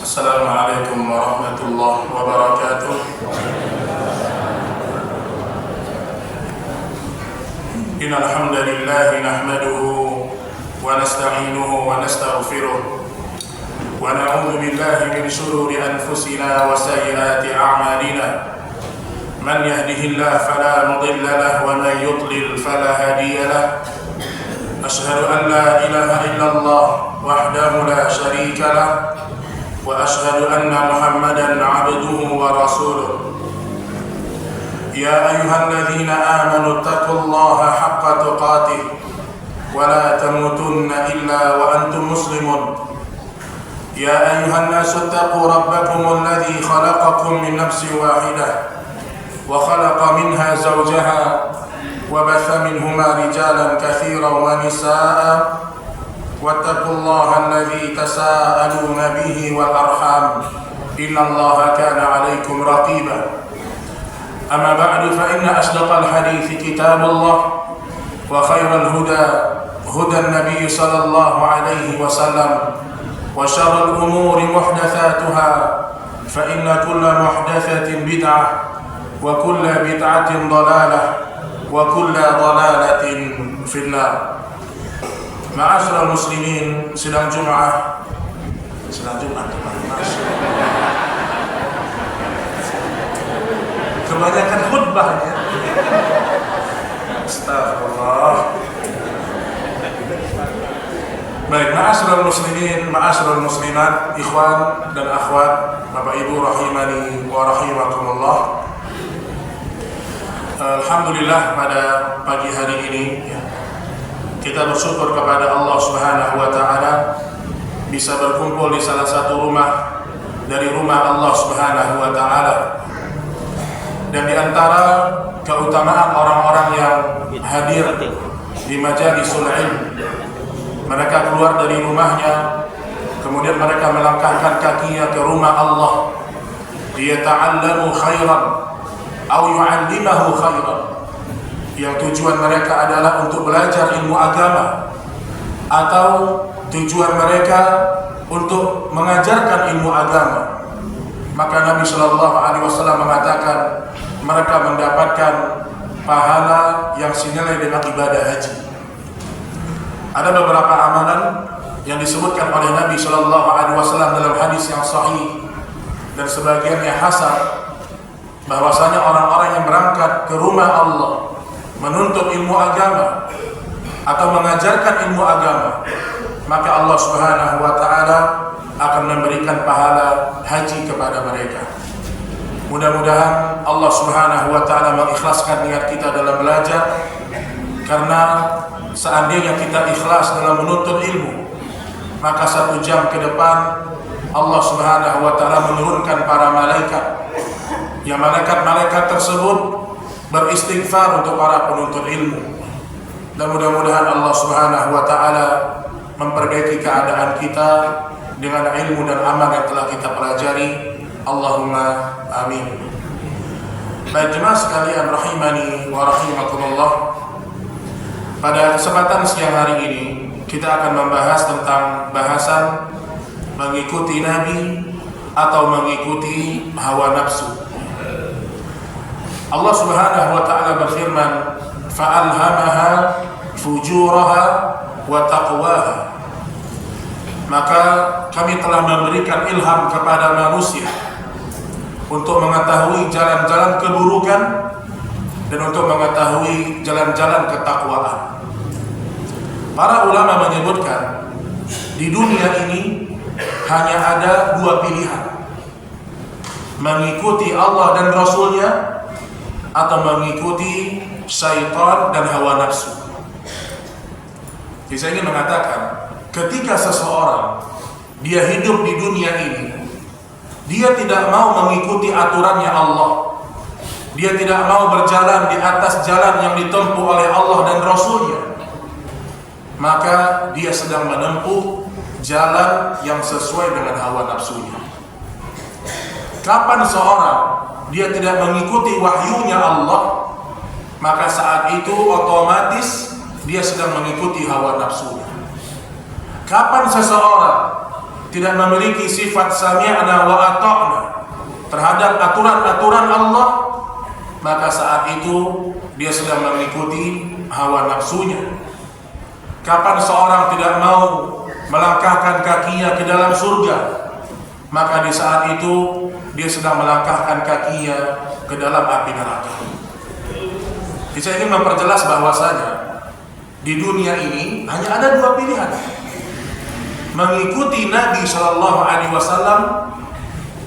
Assalamualaikum warahmatullahi wabarakatuh. Innal hamdalillah nahmaduhu wa nasta'inuhu wa nastaghfiruh wa na'udzu billahi min shururi anfusina wa sayyiati a'malina. Man yahdihillahu fala mudilla lahu wa man yudlil fala hadiya lahu. Ashhadu an la ilaha illallah wahdahu la syarika lahu wa ashhadu anna Muhammadan 'abduhu wa rasuluh. Ya ayyuhalladzina amanu taqullaha haqqa tuqatih wa la tamutunna illa wa antum muslimun. Ya ayyuhan nasu taqu rabbakumul ladzi khalaqakum min nafsin wahidah wa khalaqa minha zawjaha وبث منهما رجالا كثيرا ونساء واتقوا الله الذي تساءلون به والأرحام إن الله كان عليكم رقيبا. أما بعد فإن أصدق الحديث كتاب الله وخير الهدى هدى النبي صلى الله عليه وسلم وشر الأمور محدثاتها فإن كل محدثة بدعة وكل بدعة ضلالة wa kullu dhalalatin finnar. Ma'asyiral muslimin, sidang Jumat. Kebanyakan khutbahnya. Astagfirullah. Baik, ma'asyiral muslimin, ma'asyiral muslimat, ikhwan dan akhwat, Bapak Ibu rahimani wa rahimakumullah. Alhamdulillah, pada pagi hari ini kita bersyukur kepada Allah Subhanahu wa taala bisa berkumpul di salah satu rumah dari rumah Allah Subhanahu wa taala. Dan di antara keutamaan orang-orang yang hadir di majalisul ilm, mereka keluar dari rumahnya, kemudian mereka melangkahkan kakinya ke rumah Allah, liyata'allamu khairan atau yu'allimahu khairan, yang tujuan mereka adalah untuk belajar ilmu agama atau tujuan mereka untuk mengajarkan ilmu agama. Maka Nabi Shallallahu Alaihi Wasallam mengatakan mereka mendapatkan pahala yang senilai dengan ibadah haji. Ada beberapa amalan yang disebutkan oleh Nabi Shallallahu Alaihi Wasallam dalam hadis yang sahih dan sebagiannya hasan, bahwasanya orang-orang yang berangkat ke rumah Allah menuntut ilmu agama atau mengajarkan ilmu agama, maka Allah Subhanahu wa taala akan memberikan pahala haji kepada mereka. Mudah-mudahan Allah Subhanahu wa taala mengikhlaskan niat kita dalam belajar, karena seandainya kita ikhlas dalam menuntut ilmu, maka 1 jam ke depan Allah Subhanahu wa taala menurunkan para malaikat, yang malaikat-malaikat tersebut beristighfar untuk para penuntut ilmu. Dan mudah-mudahan Allah Subhanahu wa taala memperbaiki keadaan kita dengan ilmu dan amal yang telah kita pelajari. Allahumma amin. Baik jemaah sekalian rahimani wa rahimakumullah, pada kesempatan siang hari ini kita akan membahas tentang bahasan mengikuti Nabi atau mengikuti hawa nafsu. Allah Subhanahu wa taala berfirman, fa'alhamaha fujuraha wa taqwaha. Maka kami telah memberikan ilham kepada manusia untuk mengetahui jalan-jalan keburukan dan untuk mengetahui jalan-jalan ketakwaan. Para ulama menyebutkan di dunia ini hanya ada 2 pilihan: mengikuti Allah dan Rasulnya atau mengikuti syaitan dan hawa nafsu. Jadi saya ingin mengatakan, ketika seseorang dia hidup di dunia ini, dia tidak mau mengikuti aturannya Allah, dia tidak mau berjalan di atas jalan yang ditempuh oleh Allah dan Rasulnya, maka dia sedang menempuh jalan yang sesuai dengan hawa nafsunya. Kapan seorang dia tidak mengikuti wahyunya Allah, maka saat itu otomatis dia sedang mengikuti hawa nafsunya. Kapan seseorang tidak memiliki sifat sami'na wa ata'na terhadap aturan-aturan Allah, maka saat itu dia sedang mengikuti hawa nafsunya. Kapan seorang tidak mau melangkahkan kakinya ke dalam surga, maka di saat itu dia sedang melangkahkan kakinya ke dalam api neraka. Saya ingin memperjelas bahwasanya di dunia ini hanya ada dua pilihan: mengikuti Nabi Shallallahu Alaihi Wasallam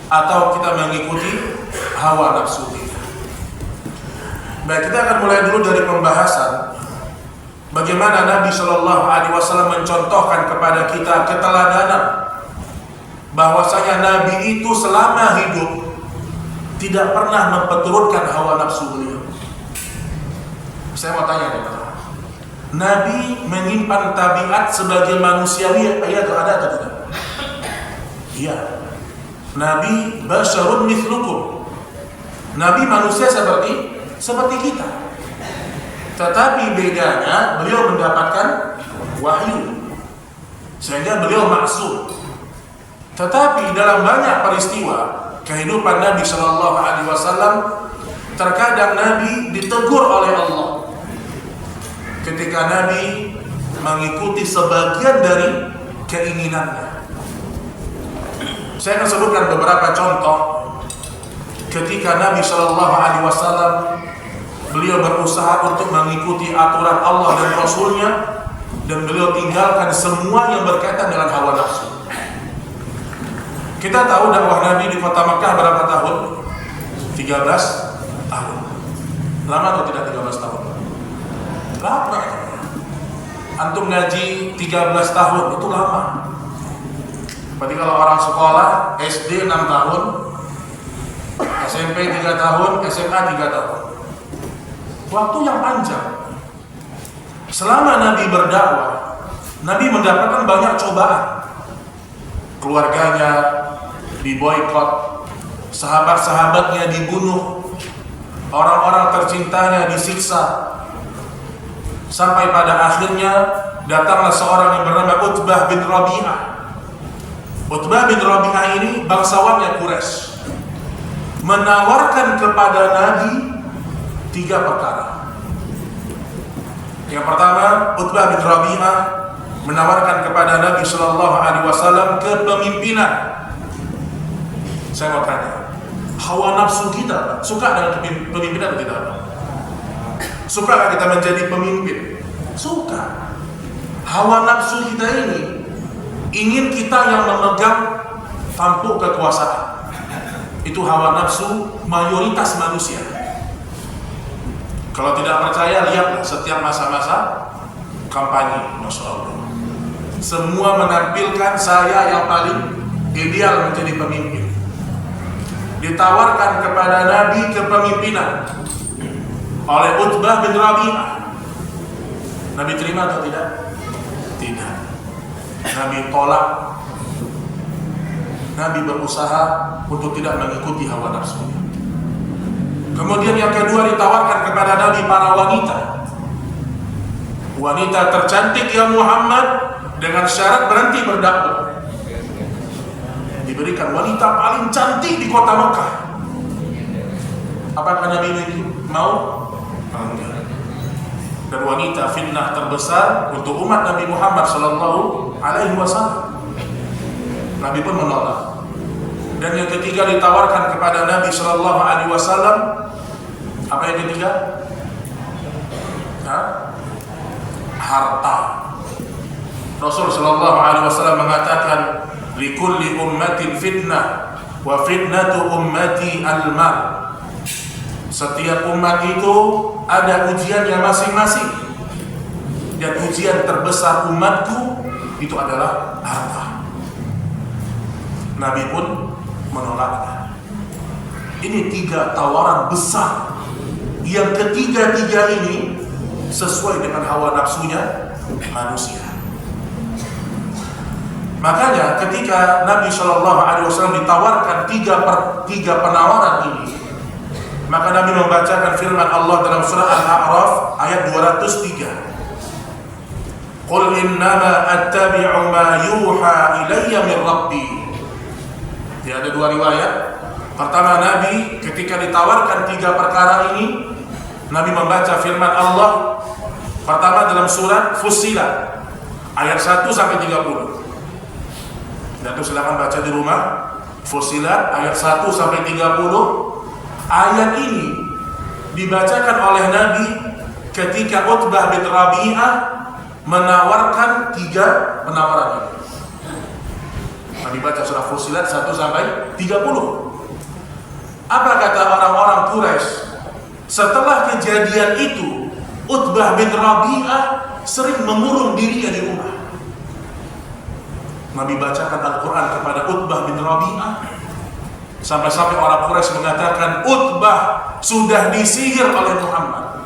atau kita mengikuti hawa nafsu kita. Baik, kita akan mulai dulu dari pembahasan bagaimana Nabi Shallallahu Alaihi Wasallam mencontohkan kepada kita keteladanan bahwasanya Nabi itu selama hidup tidak pernah memperturutkan hawa nafsu beliau. Saya mau tanya nih, Nabi menyimpan tabiat sebagai manusiawi, ada atau tidak? Iya. Nabi basyarun mithlukum. Nabi manusia seperti kita. Tetapi bedanya beliau mendapatkan wahyu, sehingga beliau maksum. Tetapi dalam banyak peristiwa kehidupan Nabi Shallallahu Alaihi Wasallam, terkadang Nabi ditegur oleh Allah ketika Nabi mengikuti sebagian dari keinginannya. Saya akan sebutkan beberapa contoh ketika Nabi Shallallahu Alaihi Wasallam beliau berusaha untuk mengikuti aturan Allah dan Rasulnya, dan beliau tinggalkan semua yang berkaitan dengan hawa nafsu. Kita tahu dakwah Nabi di kota Makkah berapa tahun? 13 tahun. Lama atau tidak 13 tahun? Lama. Antum ngaji 13 tahun itu lama. Berarti kalau orang sekolah SD 6 tahun, SMP 3 tahun, SMA 3 tahun. Waktu yang panjang. Selama Nabi berdakwah, Nabi mendapatkan banyak cobaan. Keluarganya diboikot, sahabat-sahabatnya dibunuh, orang-orang tercintanya disiksa, sampai pada akhirnya datanglah seorang yang bernama Utbah bin Rabi'ah. Utbah bin Rabi'ah ini bangsawannya Quraisy, menawarkan kepada Nabi 3 perkara. Yang pertama, Utbah bin Rabi'ah menawarkan kepada Nabi Shallallahu Alaihi Wasallam kepemimpinan. Saya mau tanya, hawa nafsu kita suka dengan pemimpinan atau tidak? Suka kita menjadi pemimpin? Suka. Hawa nafsu kita ini ingin kita yang memegang tampuk kekuasaan. Itu hawa nafsu mayoritas manusia. Kalau tidak percaya, lihatlah setiap masa-masa kampanye, Masya Allah. Semua menampilkan saya yang paling ideal menjadi pemimpin. Ditawarkan kepada Nabi kepemimpinan oleh Utbah bin Rabi'ah. Nabi terima atau tidak? Tidak. Nabi tolak. Nabi berusaha untuk tidak mengikuti hawa nafsunya. Kemudian yang kedua, ditawarkan kepada Nabi para wanita. Wanita tercantik ya Muhammad, dengan syarat berhenti berdakwah. Diberikan wanita paling cantik di kota Mekah. Apakah Nabi mau? Enggak. Dan wanita fitnah terbesar untuk umat Nabi Muhammad Sallallahu Alaihi Wasallam. Nabi pun menolak. Dan yang ketiga, ditawarkan kepada Nabi Sallallahu Alaihi Wasallam. Apa yang ketiga? Harta. Rasul Sallallahu Alaihi Wasallam mengatakan, likulli ummatin fitnah wa fitnatu ummati al-mal. Setiap umat itu ada ujiannya masing-masing, dan ujian terbesar umatku itu adalah harta. Nabi pun menolaknya. Ini 3 tawaran besar yang ketiga-tiga ini sesuai dengan hawa nafsunya manusia. Makanya ketika Nabi Shallallahu Alaihi Wasallam ditawarkan 3 penawaran ini, maka Nabi membacakan firman Allah dalam surah Al-A'raf ayat 203. Qul innama attabi'u ma yuha ilayya min rabbi. Ya, ada dua riwayat. Pertama, Nabi ketika ditawarkan 3 perkara ini, Nabi membaca firman Allah pertama dalam surat Fussilat ayat 1 sampai 30. Dan itu silakan baca di rumah. Fussilat ayat 1 sampai 30. Ayat ini dibacakan oleh Nabi ketika Utbah bin Rabi'ah menawarkan 3 penawaran ini. Nabi baca surah Fussilat 1 sampai 30. Apa kata orang-orang Quraisy? Setelah kejadian itu, Utbah bin Rabi'ah sering mengurung dirinya di rumah. Nabi bacakan Al-Quran kepada Utbah bin Rabi'ah, sampai-sampai orang Quraisy mengatakan Utbah sudah disihir oleh Muhammad.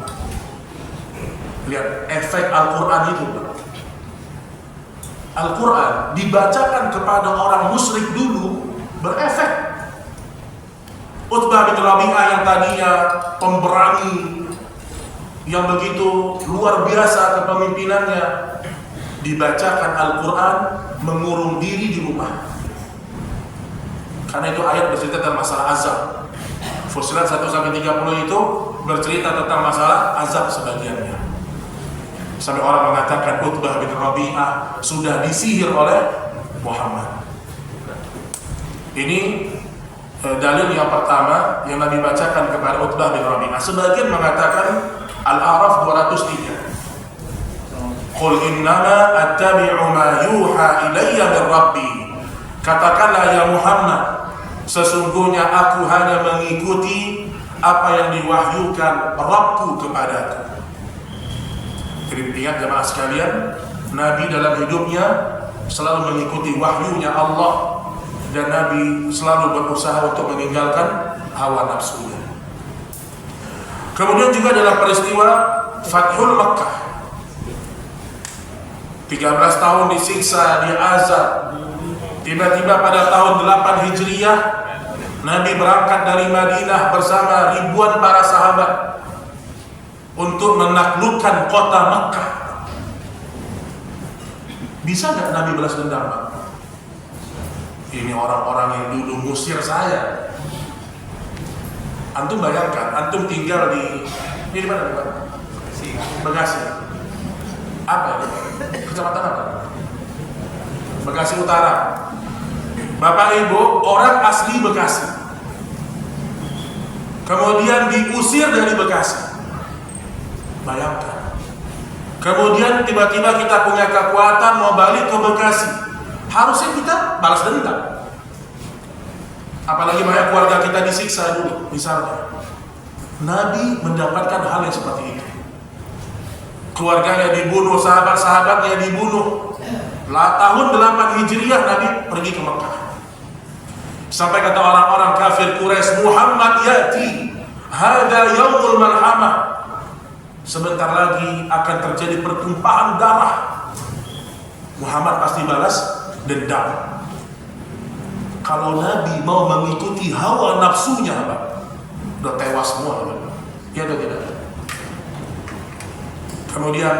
Lihat efek Al-Quran itu. Al-Quran dibacakan kepada orang musyrik dulu berefek. Utbah bin Rabi'ah yang tadinya pemberani yang begitu luar biasa kepemimpinannya, dibacakan Al-Quran mengurung diri di rumah. Karena itu ayat bercerita tentang masalah azab. Fussilat 1 sampai 30 itu bercerita tentang masalah azab sebagiannya. Sampai orang mengatakan Utbah bin Rabi'ah sudah disihir oleh Muhammad. Ini dalil yang pertama yang Nabi bacakan kepada Utbah bin Rabi'ah. Sebagian mengatakan Al-A'raf 203. Qul innama attabi'u ma yuha ilayya min rabbi. Katakanlah ya Muhammad, sesungguhnya aku hanya mengikuti apa yang diwahyukan Rabbku kepadaku. Jadi ingat jemaah sekalian, Nabi dalam hidupnya selalu mengikuti wahyunya Allah, dan Nabi selalu berusaha untuk meninggalkan hawa nafsunya. Kemudian juga dalam peristiwa Fathul Makkah, 13 tahun disiksa, diazab. Tiba-tiba pada tahun 8 Hijriah, Nabi berangkat dari Madinah bersama ribuan para sahabat untuk menaklukkan kota Makkah. Bisa nggak Nabi balas dendam, Pak? Ini orang-orang yang dulu ngusir saya. Antum bayangkan, antum tinggal di mana, Pak? Bekasi. Apa ini? Kecamatan apa? Bekasi Utara. Bapak Ibu, orang asli Bekasi. Kemudian diusir dari Bekasi. Bayangkan. Kemudian tiba-tiba kita punya kekuatan mau balik ke Bekasi. Harusnya kita balas dendam. Apalagi banyak keluarga kita disiksa dulu, misalnya. Nabi mendapatkan hal yang seperti itu. Keluarganya dibunuh, sahabat-sahabatnya dibunuh. Tahun 8 Hijriah Nabi pergi ke Mekah. Sampai kata orang-orang kafir Quraisy, Muhammad ya'ti, hada yaumul malhamah. Sebentar lagi akan terjadi pertumpahan darah. Muhammad pasti balas dendam. Kalau Nabi mau mengikuti hawa nafsunya, Pak, udah tewas semua, Pak. Ya atau tidak? Kemudian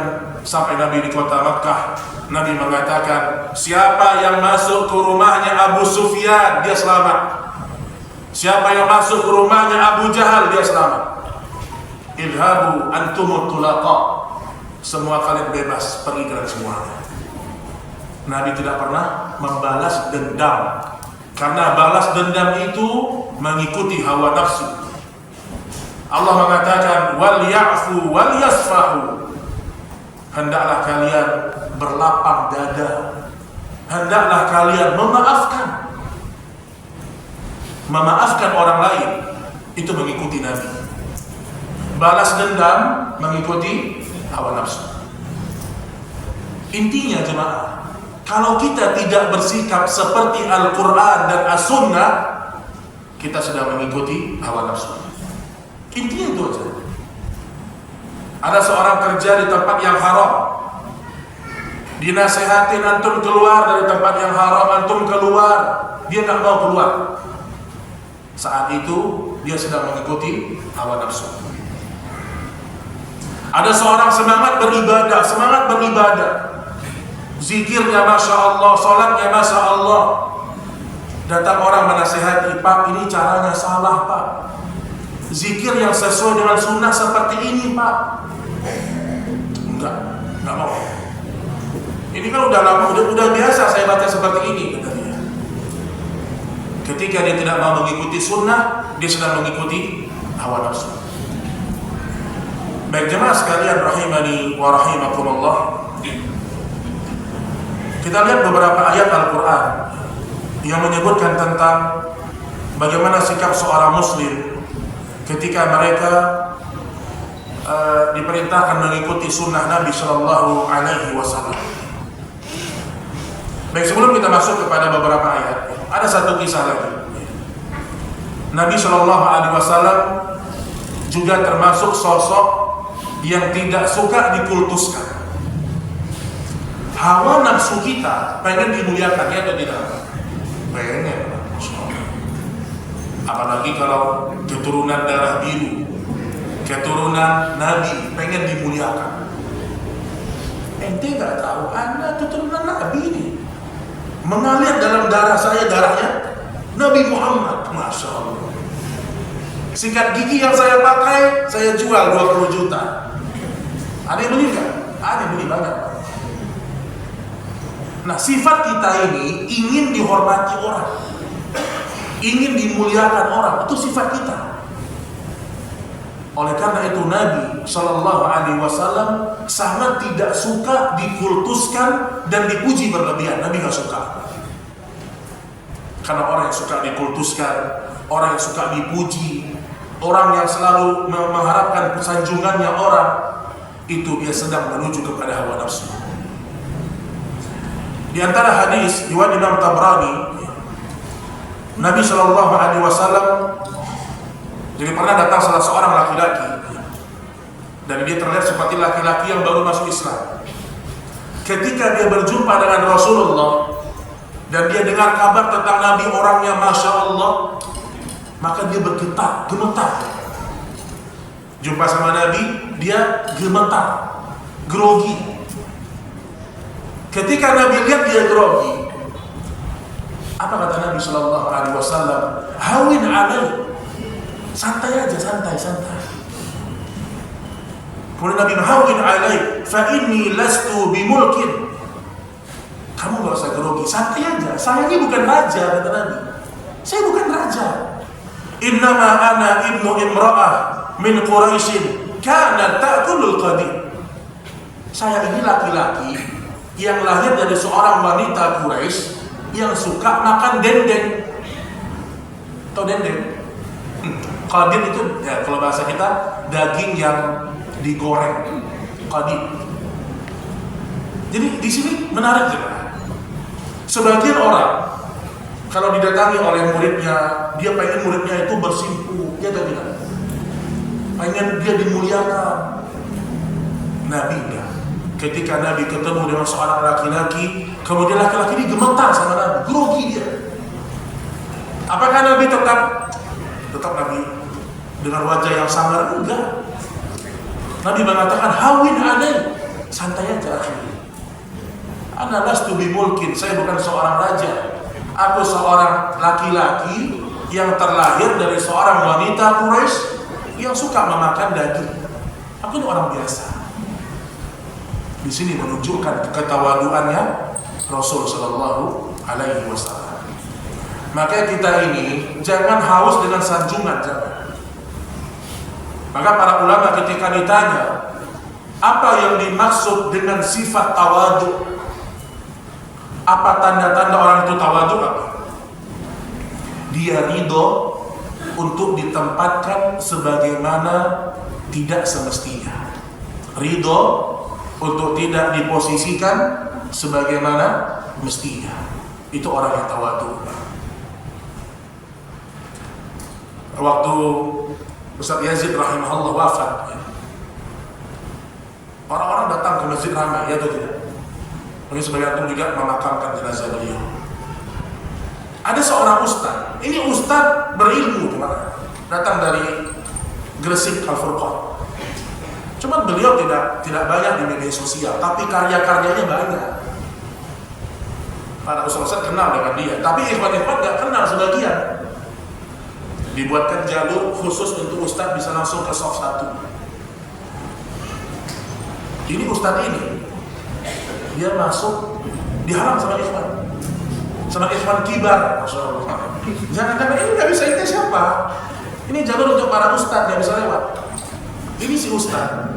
sampai Nabi di kota Makkah, Nabi mengatakan, siapa yang masuk ke rumahnya Abu Sufyan, dia selamat. Siapa yang masuk ke rumahnya Abu Jahal, dia selamat. Idhabu antumut tulaqa. Semua kalian bebas, pergi kalian semuanya. Nabi tidak pernah membalas dendam, karena balas dendam itu mengikuti hawa nafsu. Allah mengatakan, wal ya'fu wal yasfahu. Hendaklah kalian berlapang dada, hendaklah kalian memaafkan orang lain. Itu mengikuti Nabi. Balas dendam mengikuti hawa nafsu. Intinya jemaah, kalau kita tidak bersikap seperti Al-Quran dan As-Sunnah, kita sedang mengikuti hawa nafsu. Intinya itu aja. Ada seorang kerja di tempat yang haram, dinasehatin antum keluar dari tempat yang haram, antum keluar, dia nggak mau keluar. Saat itu dia sedang mengikuti hawa nafsu. Ada seorang semangat beribadah, zikirnya Masya Allah, sholatnya Masya Allah. Datang orang menasihati, Pak, ini caranya salah, Pak. Zikir yang sesuai dengan sunnah seperti ini, Pak. Enggak mau. Ini kan udah lama, udah biasa saya baca seperti ini, kata dia. Ketika dia tidak mau mengikuti sunnah, dia sedang mengikuti hawa nafsu. Baik jemaah sekalian rahimani wa rahimakumullah. Kita lihat beberapa ayat Al-Quran yang menyebutkan tentang bagaimana sikap seorang muslim ketika mereka diperintahkan mengikuti sunnah Nabi Shallallahu Alaihi Wasallam. Baik, sebelum kita masuk kepada beberapa ayat, ada satu kisah lagi. Nabi Shallallahu Alaihi Wasallam juga termasuk sosok yang tidak suka dikultuskan. Hawa nafsu kita pengen dimuliakan, ya atau tidak? Pengen. Apalagi kalau keturunan darah biru, keturunan Nabi, pengen dimuliakan. Ente nggak tahu, Anda keturunan Nabi ini. Mengalir dalam darah saya, darahnya Nabi Muhammad. Masya Allah. Sikat gigi yang saya pakai, saya jual 20 juta. Ada yang beli nggak? Ada yang beli banyak. Nah, sifat kita ini ingin dihormati orang, ingin dimuliakan orang, itu sifat kita. Oleh karena itu Nabi Shallallahu Alaihi Wasallam sangat tidak suka dikultuskan dan dipuji berlebihan. Nabi nggak suka. Karena orang yang suka dikultuskan, orang yang suka dipuji, orang yang selalu mengharapkan sanjungannya orang, itu dia sedang menuju kepada hawa nafsu. Di antara hadis riwayat Imam Tabrani, Nabi Shallallahu Alaihi Wasallam jadi pernah datang salah seorang laki-laki dan dia terlihat seperti laki-laki yang baru masuk Islam. Ketika dia berjumpa dengan Rasulullah dan dia dengar kabar tentang Nabi, orangnya Masya Allah, maka dia gemetar. Jumpa sama Nabi, dia gemetar, grogi. Ketika Nabi lihat dia grogi, apa kata Nabi Shallallahu Alaihi Wasallam? Hawin alai, santai aja, santai. Kemudian Nabi hawin alai, fa inni lastu bimulkin. Kamu gak usah grogi, santai aja. Saya ini bukan raja, kata Nabi. Saya bukan raja. Innama ana ibnu imra'ah min Quraisyin kana ta'kulul qadim. Saya ini laki-laki yang lahir dari seorang wanita Quraisy yang suka makan dendeng. Tahu dendeng? Qadim itu ya, kalau bahasa kita daging yang digoreng. Qadim. Jadi di sini menarik juga. Sebagian orang kalau didatangi oleh muridnya, dia pengen muridnya itu bersimpu, ya atau tidak? Pengen dia dimuliakan. Nabi enggak. Ketika Nabi ketemu dengan seorang laki-laki, kemudian laki-laki ini gemetar sama Nabi, grogi dia. Apakah Nabi tetap Nabi dengan wajah yang sangar? Enggak. Nabi mengatakan hawin alai, santai aja. Ana lastu bimulkin, saya bukan seorang raja. Aku seorang laki-laki yang terlahir dari seorang wanita Quraisy yang suka memakan daging. Aku ini orang biasa. Di sini menunjukkan ketawaduannya Rasul Shallallahu Alaihi Wasallam. Maka kita ini jangan haus dengan sanjungan, jangan. Maka para ulama ketika ditanya apa yang dimaksud dengan sifat tawadu, apa tanda-tanda orang itu tawadu, apa? Dia ridho untuk ditempatkan sebagaimana tidak semestinya. Ridho untuk tidak diposisikan sebagaimana mestinya. Itu orang yang tawadu. Waktu Ustaz Yazid rahimahullah wafat, orang-orang datang ke masjid ramai, ya atau tidak? Mungkin sebagian juga memakamkan jenazah beliau. Ada seorang ustaz, ini ustaz berilmu, datang dari Gresik Al-Furqan. Cuma beliau tidak banyak di media sosial, tapi karya-karyanya banyak. para ustaz kenal dengan dia, tapi ikhwan-ikhwan nggak kenal sebagian. Dibuatkan jalur khusus untuk ustaz bisa langsung ke saf 1. Ini ustaz ini, dia masuk dihalang sama ikhwan kibar, masya Allah. Jangan-jangan ini nggak bisa, ini siapa? Ini jalur untuk para ustaz yang bisa lewat. Ini si ustaz,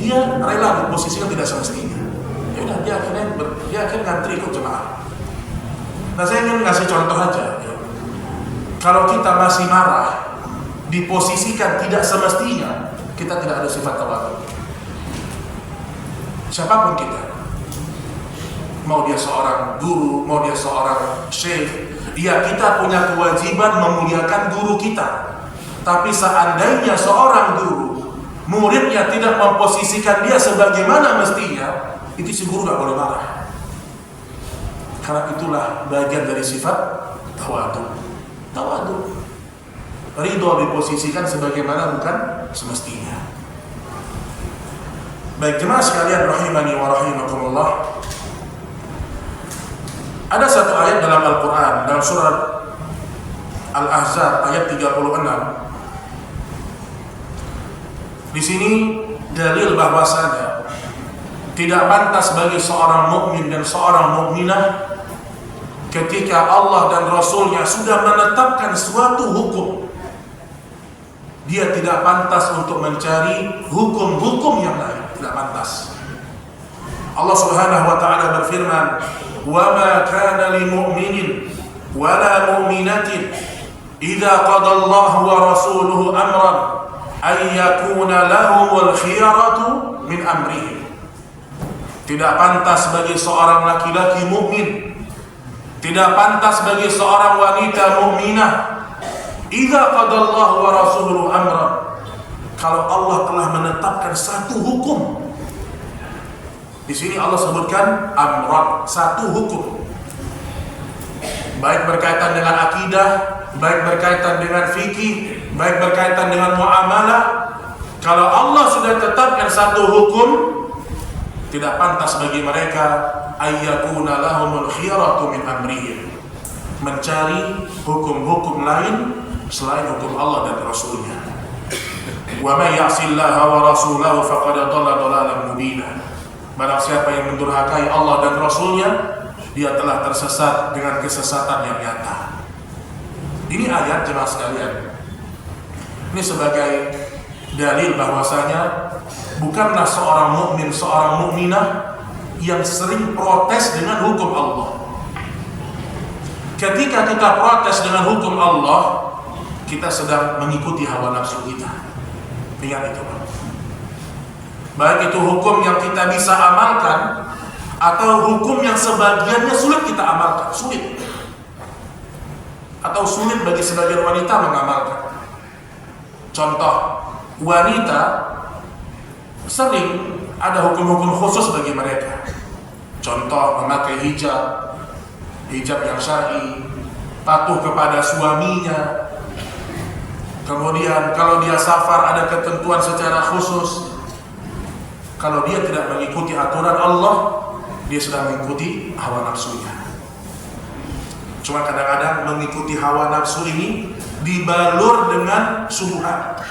dia rela diposisikan tidak semestinya. Ya udah, dia akhirnya ngantri ikut jemaah. Nah, saya ingin ngasih contoh aja. Ya. Kalau kita masih marah, diposisikan tidak semestinya, kita tidak ada sifat tawadhu. Siapapun kita, mau dia seorang guru, mau dia seorang syekh, ya kita punya kewajiban memuliakan guru kita. Tapi seandainya seorang guru, muridnya tidak memposisikan dia sebagaimana mestinya, itu si guru gak boleh marah. Karena itulah bagian dari sifat tawadhu. Ridho diposisikan sebagaimana bukan semestinya. Baik jemaah sekalian rahimani wa rahimakumullah. Ada satu ayat dalam Al-Quran, dalam surat Al-Ahzab ayat 36. Di sini dalil bahwasanya tidak pantas bagi seorang mukmin dan seorang mukminah ketika Allah dan Rasulnya sudah menetapkan suatu hukum, dia tidak pantas untuk mencari hukum-hukum yang lain. Tidak pantas. Allah Subhanahu wa taala berfirman, "Wa ma kana lil mu'minin wa la mu'minatin idza qada Allahu wa rasuluhu amran ay yakuna lahumul khiyaratu min amrihim." Tidak pantas bagi seorang laki-laki mukmin, tidak pantas bagi seorang wanita mukminah, idza qada Allahu wa rasuluhu amran, kalau Allah telah menetapkan satu hukum. Di sini Allah sebutkan amran, satu hukum. Baik berkaitan dengan akidah, baik berkaitan dengan fikih, baik berkaitan dengan muamalah. Kalau Allah sudah tetapkan satu hukum, tidak pantas bagi mereka ayyakuna lahumul khiyaratu min amrihim, mencari hukum-hukum lain selain hukum Allah dan Rasulnya. Wa may ya'sillaha wa rasulahu faqad dhalla dhalalan mubina. Barang siapa yang mendurhakai Allah dan Rasulnya, dia telah tersesat dengan kesesatan yang nyata. Ini ayat jemaah sekalian, ini sebagai dalil bahwasanya bukanlah seorang mukmin, seorang mukminah yang sering protes dengan hukum Allah. Ketika kita protes dengan hukum Allah, kita sedang mengikuti hawa nafsu kita. Ingat itu, baik itu hukum yang kita bisa amalkan atau hukum yang sebagiannya sulit kita amalkan, sulit, atau sulit bagi sebagian wanita mengamalkan. Contoh, wanita sering ada hukum-hukum khusus bagi mereka. Contoh, memakai hijab yang syar'i, patuh kepada suaminya. Kemudian kalau dia safar ada ketentuan secara khusus. Kalau dia tidak mengikuti aturan Allah, dia sedang mengikuti hawa nafsunya. Cuma kadang-kadang mengikuti hawa nafsu ini dibalur dengan syubhat.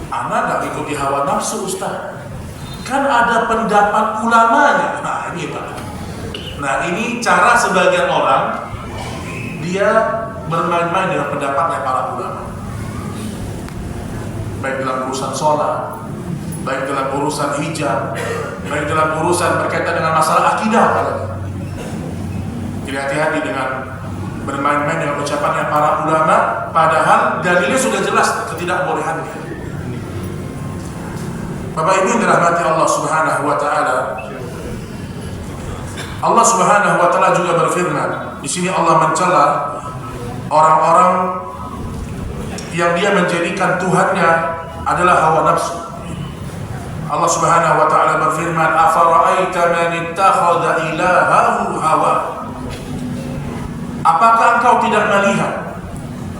Anak gak mengikuti hawa nafsu, Ustaz, kan ada pendapat ulamanya. Nah ini Pak. Nah ini cara sebagian orang, dia bermain-main dengan pendapatnya para ulama, baik dalam urusan sholat, baik dalam urusan hijab, baik dalam urusan berkaitan dengan masalah akidah. Jadi hati-hati dengan bermain-main dengan ucapannya para ulama, padahal dalilnya sudah jelas ketidakbolehannya. Bapak Ibu yang dirahmati Allah Subhanahu wa taala, Allah Subhanahu wa taala juga berfirman, di sini Allah mencela orang-orang yang dia menjadikan Tuhannya adalah hawa nafsu. Allah Subhanahu wa taala berfirman, "Afara'aita man ittakhadha ilahahu hawa." Apakah engkau tidak melihat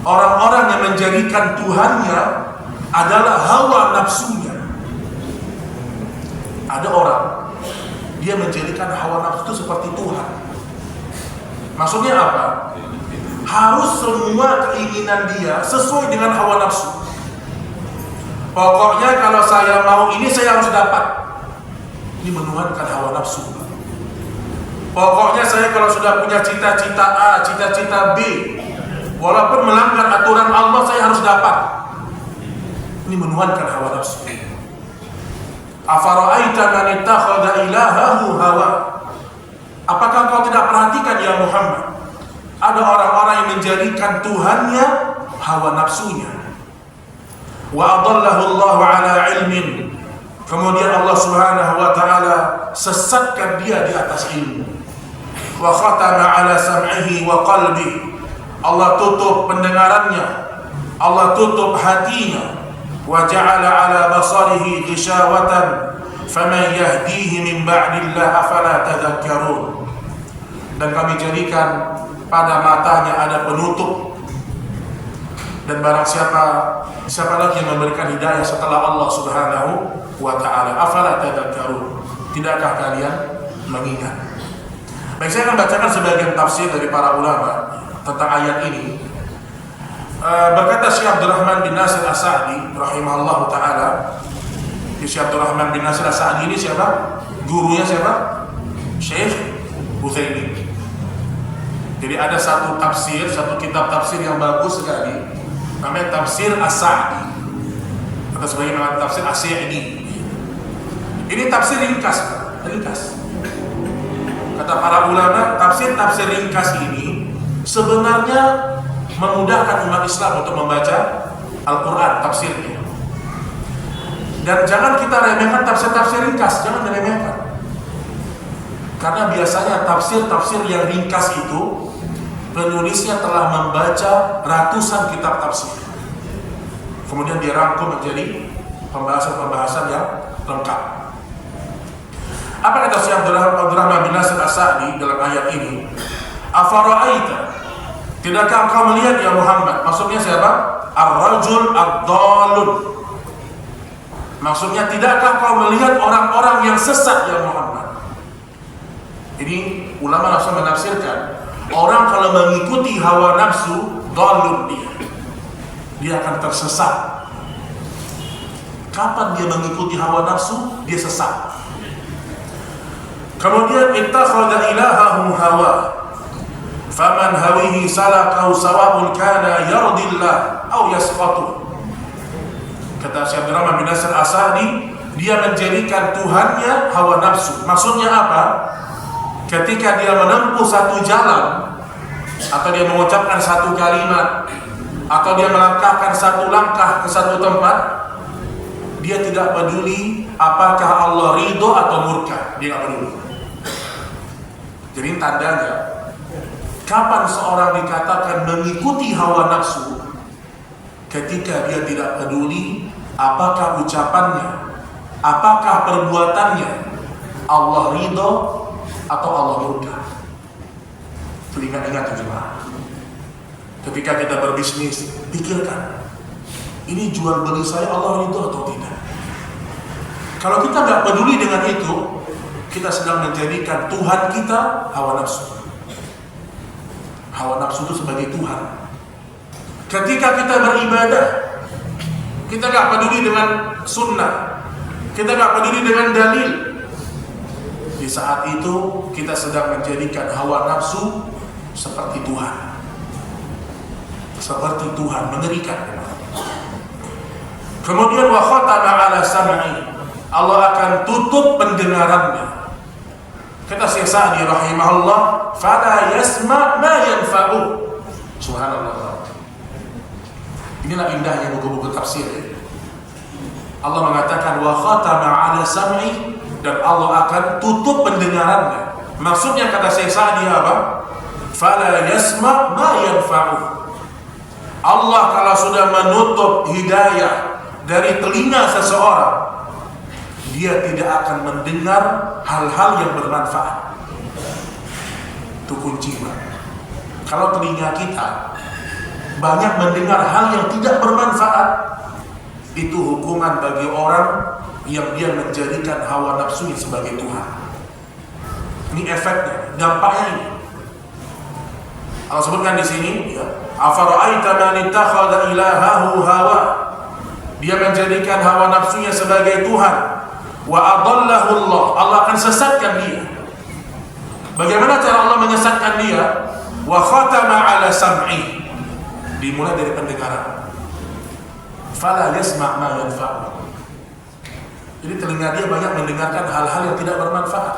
orang-orang yang menjadikan Tuhannya adalah hawa nafsunya? Ada orang dia menjadikan hawa nafsu itu seperti Tuhan. Maksudnya apa? Harus semua keinginan dia sesuai dengan hawa nafsu. Pokoknya kalau saya mau ini saya harus dapat. Ini menuhankan hawa nafsu. Pokoknya saya kalau sudah punya cita-cita A, cita-cita B, walaupun melanggar aturan Allah saya harus dapat. Ini menuhankan hawa nafsu. Afara'aita man ittakhadha ilahahu hawa. Apakah kau tidak perhatikan ya Muhammad? Ada orang-orang yang menjadikan Tuhannya hawa nafsunya. Wa adallahu Allah ala ilmin. Kemudian Allah Subhanahu wa taala sesatkan dia di atas ilmu. Wa khatama ala sam'ihi wa qalbi. Allah tutup pendengarannya, Allah tutup hatinya. Wa ja'ala ala basarihi ghishawatan faman yahdihi min ba'dillah afala tadhakkarun. Dan kami jadikan pada matanya ada penutup, dan barang siapa lagi yang memberikan hidayah setelah Allah Subhanahu wa ta'ala. Afala tadhakkarun. Tidakkah kalian mengingat? Baik, saya akan bacakan sebagian tafsir dari para ulama tentang ayat ini. Berkata Syekh Abdurrahman bin Nasir As-Sa'di rahimahullah ta'ala. Syekh Abdurrahman bin Nasir As-Sa'di ini siapa? Gurunya siapa? Syekh Utsaimin. Jadi ada satu tafsir, satu kitab tafsir yang bagus sekali, namanya Tafsir As-Sa'di atau sebagai nama Tafsir As-Sa'di. Ini tafsir ringkas. Kata para ulama, tafsir ringkas ini sebenarnya memudahkan umat Islam untuk membaca Al-Quran, tafsirnya. Dan jangan kita remehkan tafsir ringkas, jangan diremehkan. Karena biasanya tafsir yang ringkas itu penulisnya telah membaca ratusan kitab tafsir, kemudian dirangkum menjadi pembahasan-pembahasan yang lengkap. Apa kata Syekh Abdurrahman bin Nasir As-Sa'di dalam ayat ini? Afara'aita, tidakkah engkau melihat ya Muhammad? Maksudnya siapa? Ar-rajul ad-dallun. Maksudnya tidakkah kau melihat orang-orang yang sesat ya Muhammad? Ini ulama langsung menafsirkan, orang kalau mengikuti hawa nafsu, dallun dia akan tersesat. Kapan dia mengikuti hawa nafsu? Dia sesat. Kemudian ittakhadha ilahahu hawa faman hawihi salakahu sawa'un kana yardillah aw yasqatu. Kata Syekh Abdurrahman bin Nasir As-Sa'di, dia menjadikan Tuhannya hawa nafsu. Maksudnya apa? Ketika dia menempuh satu jalan, atau dia mengucapkan satu kalimat, atau dia melangkahkan satu langkah ke satu tempat, dia tidak peduli apakah Allah ridho atau murka, dia tidak peduli. Jadi tandanya, kapan seorang dikatakan mengikuti hawa nafsu? Ketika dia tidak peduli apakah ucapannya, apakah perbuatannya Allah ridho atau Allah murka. Ingat jemaah. Ketika kita berbisnis, pikirkan, ini jual beli saya Allah ridho atau tidak. Kalau kita nggak peduli dengan itu, kita sedang menjadikan Tuhan kita hawa nafsu. Hawa nafsu itu sebagai Tuhan. Ketika kita beribadah, kita nggak peduli dengan sunnah, kita nggak peduli dengan dalil. Di saat itu kita sedang menjadikan hawa nafsu seperti Tuhan. Seperti Tuhan, mengerikan. Kemudian wa khatama ala sam'i, Allah akan tutup pendengarannya. Kata Syekh Sa'di rahimahullah, fala yasma' ma yanfa'u. Subhanallah. Inilah indahnya buku-buku tafsir. Allah mengatakan wa khatama ala sam'i, dan Allah akan tutup pendengarannya. Maksudnya kata Syekh Sa'di apa? Fala yasma' ma yanfa'u. Allah kalau sudah menutup hidayah dari telinga seseorang, dia tidak akan mendengar hal-hal yang bermanfaat. Itu kunci. Kalau telinga kita banyak mendengar hal yang tidak bermanfaat, itu hukuman bagi orang yang dia menjadikan hawa nafsunya sebagai Tuhan. Ini efeknya, dampaknya ini. Allah sebutkan di sini, ya, afara'aita man ittakhadha ilahahu hawa. Dia menjadikan hawa nafsunya sebagai Tuhan. Wa adallahu Allah. Allah akan sesatkan dia. Bagaimana cara Allah menyesatkan dia? Wa khatama ala sam'i. Dimulai dari pendengaran. Fala yasma' ma yanfa'u. Jadi telinga dia banyak mendengarkan hal-hal yang tidak bermanfaat.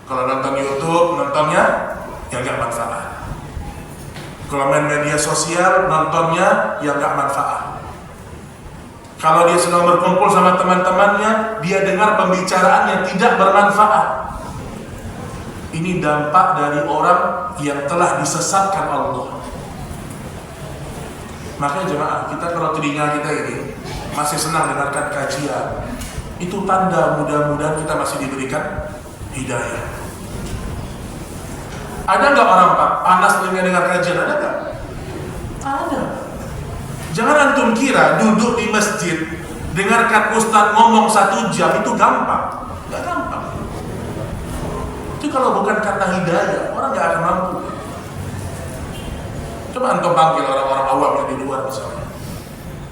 Kalau nonton YouTube, nontonnya yang gak manfaat. Kalau main media sosial, nontonnya yang gak manfaat. Kalau dia sedang berkumpul sama teman-temannya, dia dengar pembicaraan yang tidak bermanfaat. Ini dampak dari orang yang telah disesatkan Allah. Makanya jemaah, kita kalau telinga kita ini masih senang dengarkan kajian, itu tanda mudah-mudahan kita masih diberikan hidayah. Ada nggak orang Pak panas telinga dengar kajian? Ada nggak? Ada. Jangan antum kira duduk di masjid dengarkan ustaz ngomong 1 jam itu gampang. Nggak gampang. Itu kalau bukan karena hidayah, orang nggak akan mampu. Coba antum panggil orang-orang awam yang di luar misalnya,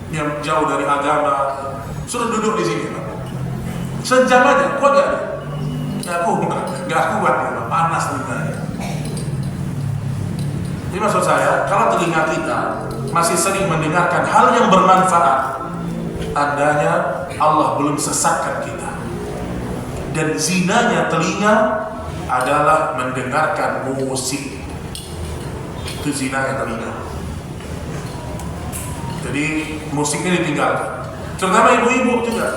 yang jauh dari agama, suruh duduk di sini, Pak. Sejam aja, kuat nggak? Nggak kuat ya, Pak. Panas telinganya. Jadi maksud saya, kalau telinga kita masih sering mendengarkan hal yang bermanfaat, tandanya Allah belum sesatkan kita. Dan zinanya telinga adalah mendengarkan musik. Itu zinanya telinga. Jadi musiknya ditinggalkan. Terutama ibu-ibu juga.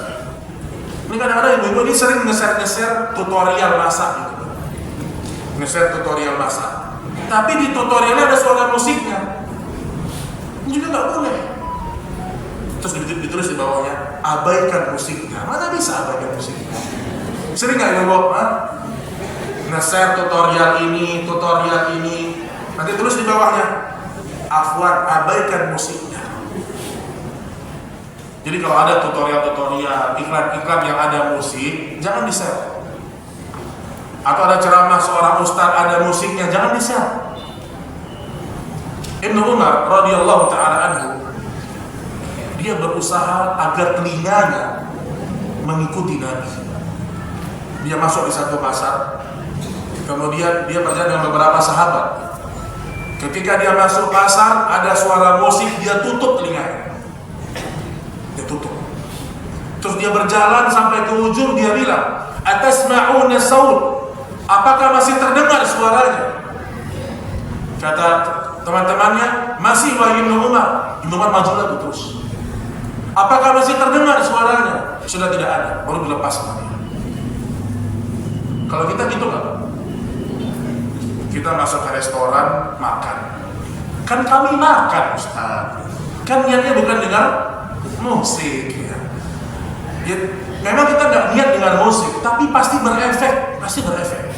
Ini kadang-kadang ibu-ibu ini sering nge-share tutorial masak gitu. Nge-share tutorial masak. Tapi di tutorialnya ada suara musiknya. Ini juga nggak boleh. Terus ditulis di bawahnya, abaikan musiknya. Mana bisa abaikan musiknya? Sering nggak ibu-ibu? Nge-share tutorial ini, nanti tulis di bawahnya, afwan, abaikan musiknya. Jadi kalau ada tutorial, iklan-iklan yang ada musik, jangan di-share. Atau ada ceramah seorang ustaz ada musiknya, jangan di-share. Ibnu Umar radhiyallahu taala anhu, dia berusaha agar telinganya mengikuti Nabi. Dia masuk di satu pasar, kemudian dia berjalan dengan beberapa sahabat. Ketika dia masuk pasar, ada suara musik, dia tutup telinganya. Dia tutup. Terus dia berjalan sampai ke ujung, dia bilang, atasma'una saut. Apakah masih terdengar suaranya? Kata teman-temannya, masih wahai Ibnu Umar. Ibnu Umar maju lagi terus. Apakah masih terdengar suaranya? Sudah tidak ada, baru dilepas sama dia. Kalau kita gitu nggak? Kita masuk ke restoran, makan. Kan kami makan, Ustaz. Kan niatnya bukan dengan musik. Ya. Memang kita nggak niat dengan musik, tapi pasti berefek.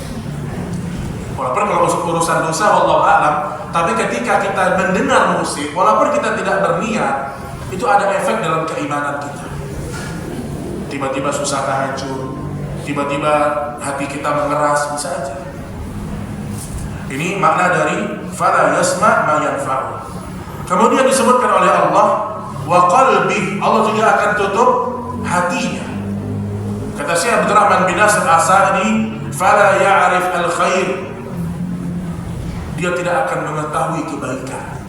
Walaupun kalau urusan dosa, wallahu a'lam, tapi ketika kita mendengar musik, walaupun kita tidak berniat, itu ada efek dalam keimanan kita. Tiba-tiba susah tahajud, tiba-tiba hati kita mengeras, bisa aja. Ini makna dari fala yasma' ma yanfa'u. Kemudian disebutkan oleh Allah, wa qalbi, Allah juga akan tutup hatinya. Kata Syekh Abdurrahman bin Nasir As-Sa'di, fala ya'rif al-khair. Dia tidak akan mengetahui kebaikan.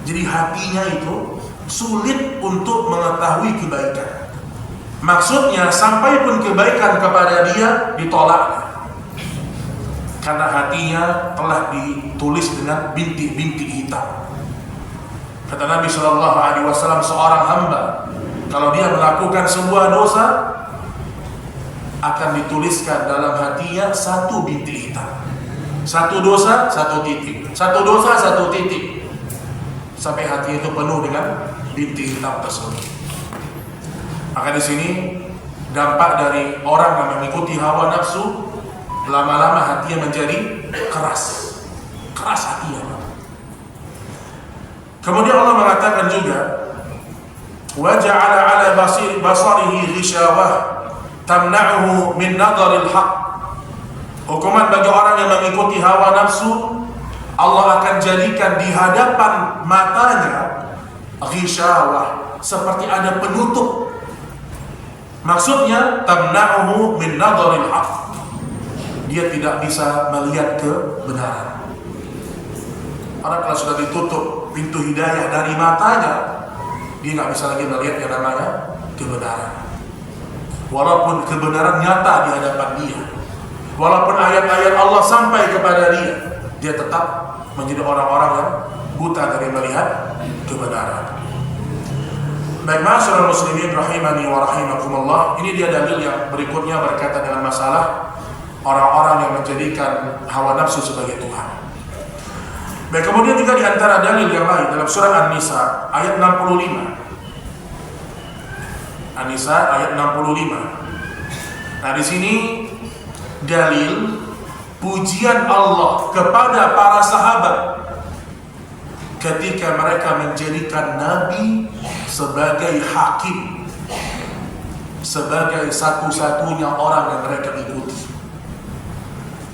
Jadi hatinya itu sulit untuk mengetahui kebaikan. Maksudnya sampai pun kebaikan kepada dia ditolak. Karena hatinya telah ditulis dengan bintik-bintik hitam. Kata Nabi SAW, seorang hamba kalau dia melakukan sebuah dosa, akan dituliskan dalam hatinya 1 bintik hitam. 1 dosa, 1 titik. 1 dosa, 1 titik. Sampai hati itu penuh dengan bintik hitam tersebut. Maka di sini dampak dari orang yang mengikuti hawa nafsu, lama-lama hatinya menjadi keras hatinya. Kemudian Allah mengatakan juga, wa ja'ala 'ala basarihi ghishawah tamna'uhu min nadharil haqq. Hukuman bagi orang yang mengikuti hawa nafsu, Allah akan jadikan di hadapan matanya ghishawah, seperti ada penutup. Maksudnya tamna'uhu min nadharil haqq, dia tidak bisa melihat kebenaran. Orang kalau sudah ditutup pintu hidayah dari matanya, dia nggak bisa lagi melihat yang namanya kebenaran. Walaupun kebenaran nyata di hadapan dia, walaupun ayat-ayat Allah sampai kepada dia, dia tetap menjadi orang-orang yang buta dari melihat kebenaran. Baik, ma'asyiral muslimin rahimani wa rahimakumullah, ini dia dalil yang berikutnya berkaitan dengan masalah orang-orang yang menjadikan hawa nafsu sebagai Tuhan. Baik, kemudian juga di antara dalil yang lain dalam surah An-Nisa ayat 65. An-Nisa ayat 65. Nah, di sini dalil pujian Allah kepada para sahabat ketika mereka menjadikan Nabi sebagai hakim, sebagai satu-satunya orang yang mereka ikuti.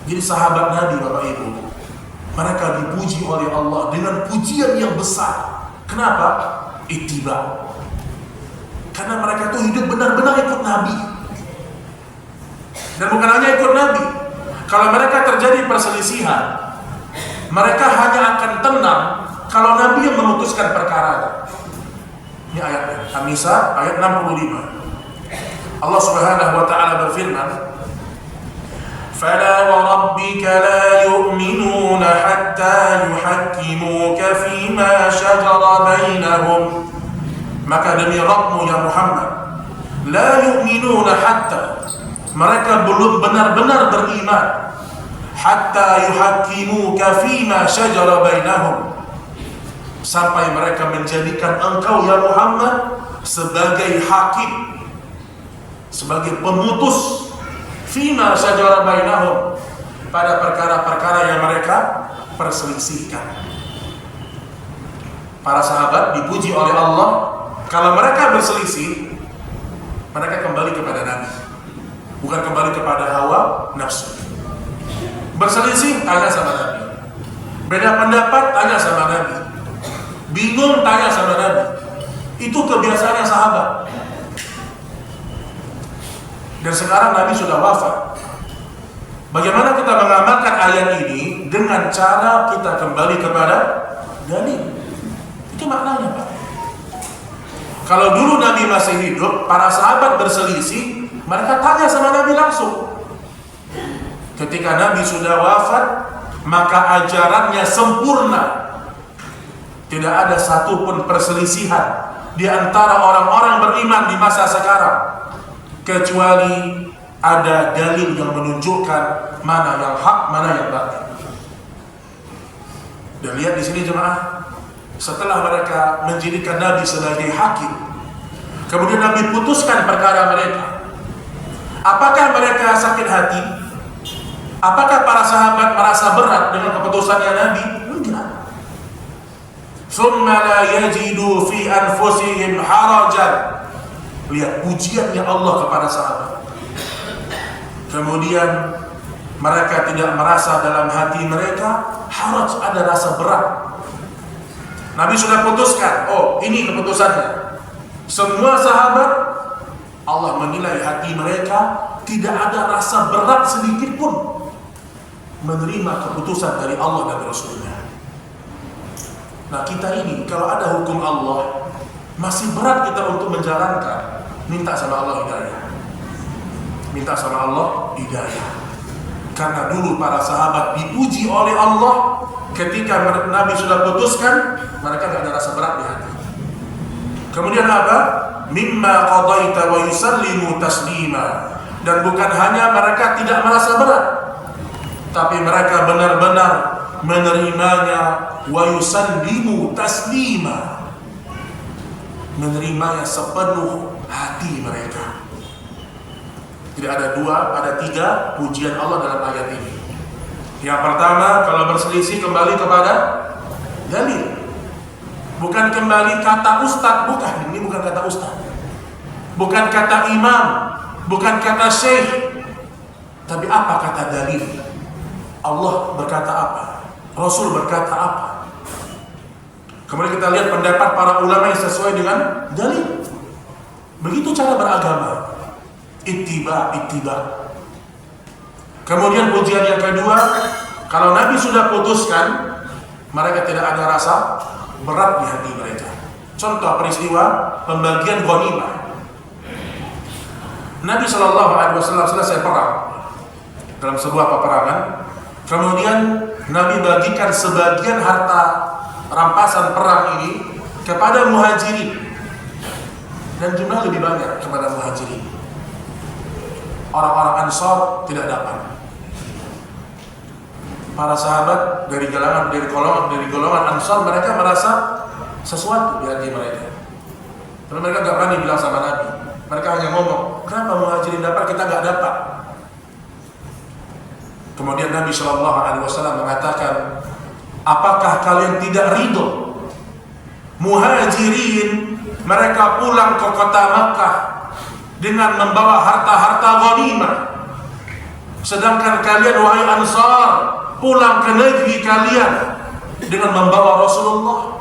Jadi sahabat Nabi, Bapak Ibu, mereka dipuji oleh Allah dengan pujian yang besar. Kenapa? Ittiba. Karena mereka itu hidup benar-benar ikut Nabi. Dan bukan hanya ikut Nabi. Kalau mereka terjadi perselisihan, mereka hanya akan tenang kalau Nabi yang memutuskan perkara. Ini ayatnya, An-Nisa ayat 65. Allah Subhanahu wa taala berfirman, فَلَا وَرَبِّكَ لَا يُؤْمِنُونَ حَتَّى يُحَكِّمُوكَ فِيمَا شَجَرَ بَيْنَهُمْ. Maka demi Rabbmu ya Muhammad, la yu'minuna hatta, mereka belum benar-benar beriman, hatta yuhakkimuka fima shajara bainahum, sampai mereka menjadikan engkau ya Muhammad sebagai hakim, sebagai pemutus, fima shajara bainahum, pada perkara-perkara yang mereka perselisihkan. Para sahabat dipuji oleh Allah, kalau mereka berselisih, mereka kembali kepada Nabi, bukan kembali kepada hawa nafsu. Berselisih, tanya sama Nabi. Beda pendapat, tanya sama Nabi. Bingung, tanya sama Nabi. Itu kebiasaannya sahabat. Dan sekarang Nabi sudah wafat. Bagaimana kita mengamalkan ayat ini? Dengan cara kita kembali kepada dalil. Itu maknanya, Pak. Kalau dulu Nabi masih hidup, para sahabat berselisih, mereka tanya sama Nabi langsung. Ketika Nabi sudah wafat, maka ajarannya sempurna. Tidak ada satupun perselisihan di antara orang-orang beriman di masa sekarang, kecuali ada dalil yang menunjukkan mana yang hak, mana yang batil. Dan lihat di sini jemaah, setelah mereka menjadikan Nabi sebagai hakim, kemudian Nabi putuskan perkara mereka, apakah mereka sakit hati? Apakah para sahabat merasa berat dengan keputusannya Nabi? Enggak. Tsumma la yajidu fi anfusihim harajan. Lihat pujiannya Allah kepada sahabat. Kemudian mereka tidak merasa dalam hati mereka haraj, ada rasa berat. Nabi sudah putuskan, oh ini keputusannya. Semua sahabat, Allah menilai hati mereka tidak ada rasa berat sedikit pun menerima keputusan dari Allah dan Rasulnya. Nah kita ini kalau ada hukum Allah masih berat kita untuk menjalankan, minta sama Allah hidayah. Minta sama Allah hidayah. Karena dulu para sahabat dipuji oleh Allah, ketika Nabi sudah putuskan, mereka tidak ada rasa berat di hati. Kemudian apa? Mimma qadaita wa yusallimu taslima. Dan bukan hanya mereka tidak merasa berat, tapi mereka benar-benar menerimanya, wa yusallimu taslima, menerimanya sepenuh hati mereka. Tidak ada dua, ada tiga pujian Allah dalam ayat ini. Yang pertama, kalau berselisih kembali kepada dalil, bukan kembali kata ustaz, bukan, ini bukan kata ustaz, bukan kata imam, bukan kata syekh, Tapi apa kata dalil? Allah berkata apa? Rasul berkata apa? Kemudian kita lihat pendapat para ulama yang sesuai dengan dalil. Begitu cara beragama. Ittiba. Kemudian ujian yang kedua, kalau Nabi sudah putuskan, mereka tidak ada rasa berat di hati mereka. Contoh peristiwa pembagian ghanimah. Nabi SAW selesai perang dalam sebuah peperangan. Kemudian Nabi bagikan sebagian harta rampasan perang ini kepada muhajirin, dan jumlah lebih banyak kepada muhajirin. Orang-orang Ansor tidak dapat. Para sahabat dari golongan Ansor, mereka merasa sesuatu di hati mereka. Tapi mereka gak berani bilang sama Nabi. Mereka hanya ngomong, kenapa muhajirin dapat, kita gak dapat? Kemudian Nabi SAW mengatakan, apakah kalian tidak ridho? Muhajirin mereka pulang ke kota Makkah dengan membawa harta-harta ghanimah, sedangkan kalian wahai Ansar pulang ke negeri kalian dengan membawa Rasulullah.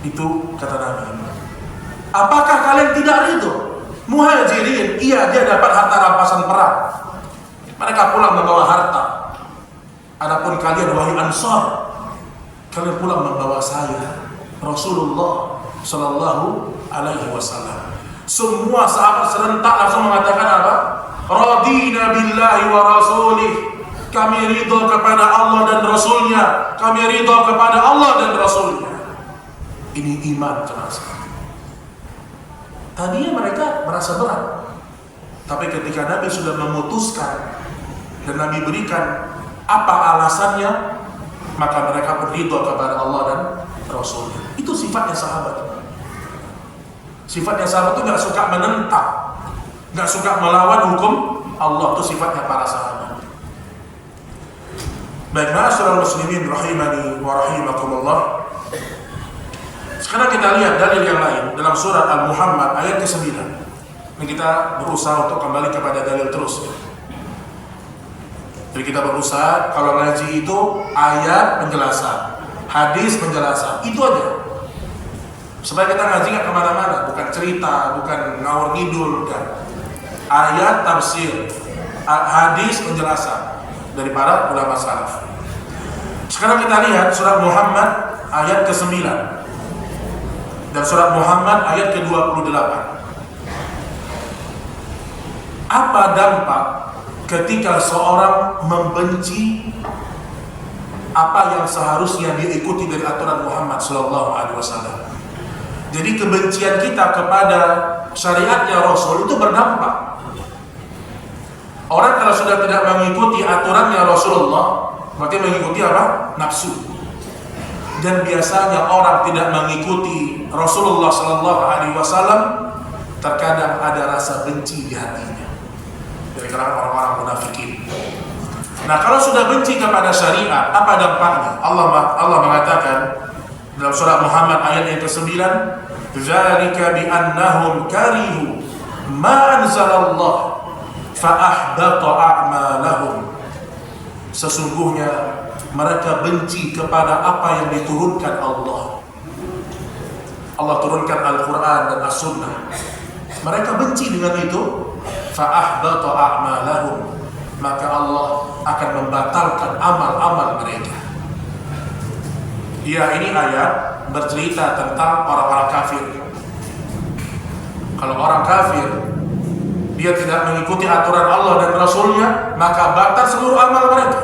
Itu kata Nabi. Apakah kalian tidak ridho? Muhajirin, iya dia dapat harta rampasan perang, mereka pulang membawa harta. Adapun kalian wahai Ansar, kalian pulang membawa saya, Rasulullah Sallallahu Alaihi Wasallam. Semua sahabat serentak langsung mengatakan apa? Radina billahi wa rasulih. Kami ridho kepada Allah dan Rasulnya. Kami ridho kepada Allah dan Rasulnya. Ini iman jelas. Tadinya mereka merasa berat, tapi ketika Nabi sudah memutuskan dan Nabi berikan apa alasannya, maka mereka berridho kepada Allah dan Rasulnya. Itu sifatnya sahabat. Sifatnya sahabat itu gak suka menentang, gak suka melawan hukum Allah. Itu sifatnya para sahabat. Baik, ma'asyiral muslimin rahimani wa rahimakumullah. Sekarang kita lihat dalil yang lain dalam surat Al-Muhammad ayat ke-9. Ini kita berusaha untuk kembali kepada dalil terus. Jadi kita berusaha, kalau ngaji itu ayat penjelasan, hadis penjelasan, itu aja. Supaya kita ngaji gak kemana-mana, bukan cerita, bukan ngawur ngidul, kan. Ayat tafsir, hadis penjelasan dari para ulama salaf. Sekarang kita lihat surat Muhammad ayat ke-9 dan surat Muhammad ayat ke-28. Apa dampak ketika seorang membenci apa yang seharusnya dia ikuti dari aturan Muhammad Sallallahu Alaihi Wasallam? Jadi kebencian kita kepada syariatnya Rasul itu berdampak. Orang kalau sudah tidak mengikuti aturannya Rasulullah, berarti mengikuti apa? Nafsu. Dan biasanya orang tidak mengikuti Rasulullah Sallallahu Alaihi Wasallam, terkadang ada rasa benci di hatinya dari kalangan orang-orang munafikin. Nah, kalau sudah benci kepada syariat, apa dampaknya? Allah mengatakan dalam surah Muhammad ayat yang ke-9, "Dzalika bi annahum karihu ma anzalallah fa ahbata a'malahum." Sesungguhnya mereka benci kepada apa yang diturunkan Allah. Allah turunkan Al-Quran dan As-Sunnah. Mereka benci dengan itu, fa ahbata a'malahum, maka Allah akan membatalkan amal-amal mereka. Ya, ini ayat bercerita tentang orang-orang kafir. Kalau orang kafir, dia tidak mengikuti aturan Allah dan Rasulnya, maka batal seluruh amal mereka.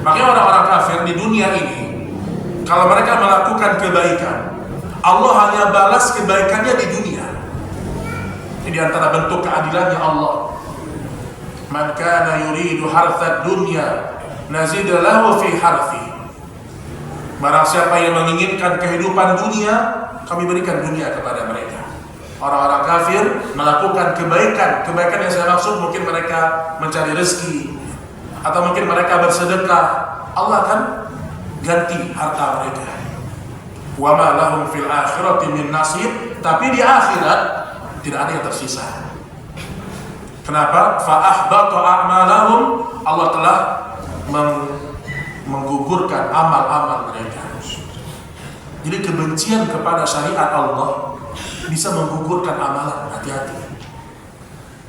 Makanya orang-orang kafir di dunia ini, kalau mereka melakukan kebaikan, Allah hanya balas kebaikannya di dunia. Ini di antara bentuk keadilannya Allah. Man kana yuridu harthad dunya nazid lahu fi harthi. Barang siapa yang menginginkan kehidupan dunia, kami berikan dunia kepada mereka. Orang-orang kafir melakukan kebaikan. Kebaikan yang saya maksud mungkin mereka mencari rezeki, atau mungkin mereka bersedekah. Allah akan ganti harta mereka. Wa ma lahum fil akhirati min nasib. Tapi di akhirat tidak ada yang tersisa. Kenapa? Fa'ahbata a'malahum, Allah telah menggugurkan amal-amal mereka. Jadi kebencian kepada syariat Allah bisa menggugurkan amalan, hati-hati.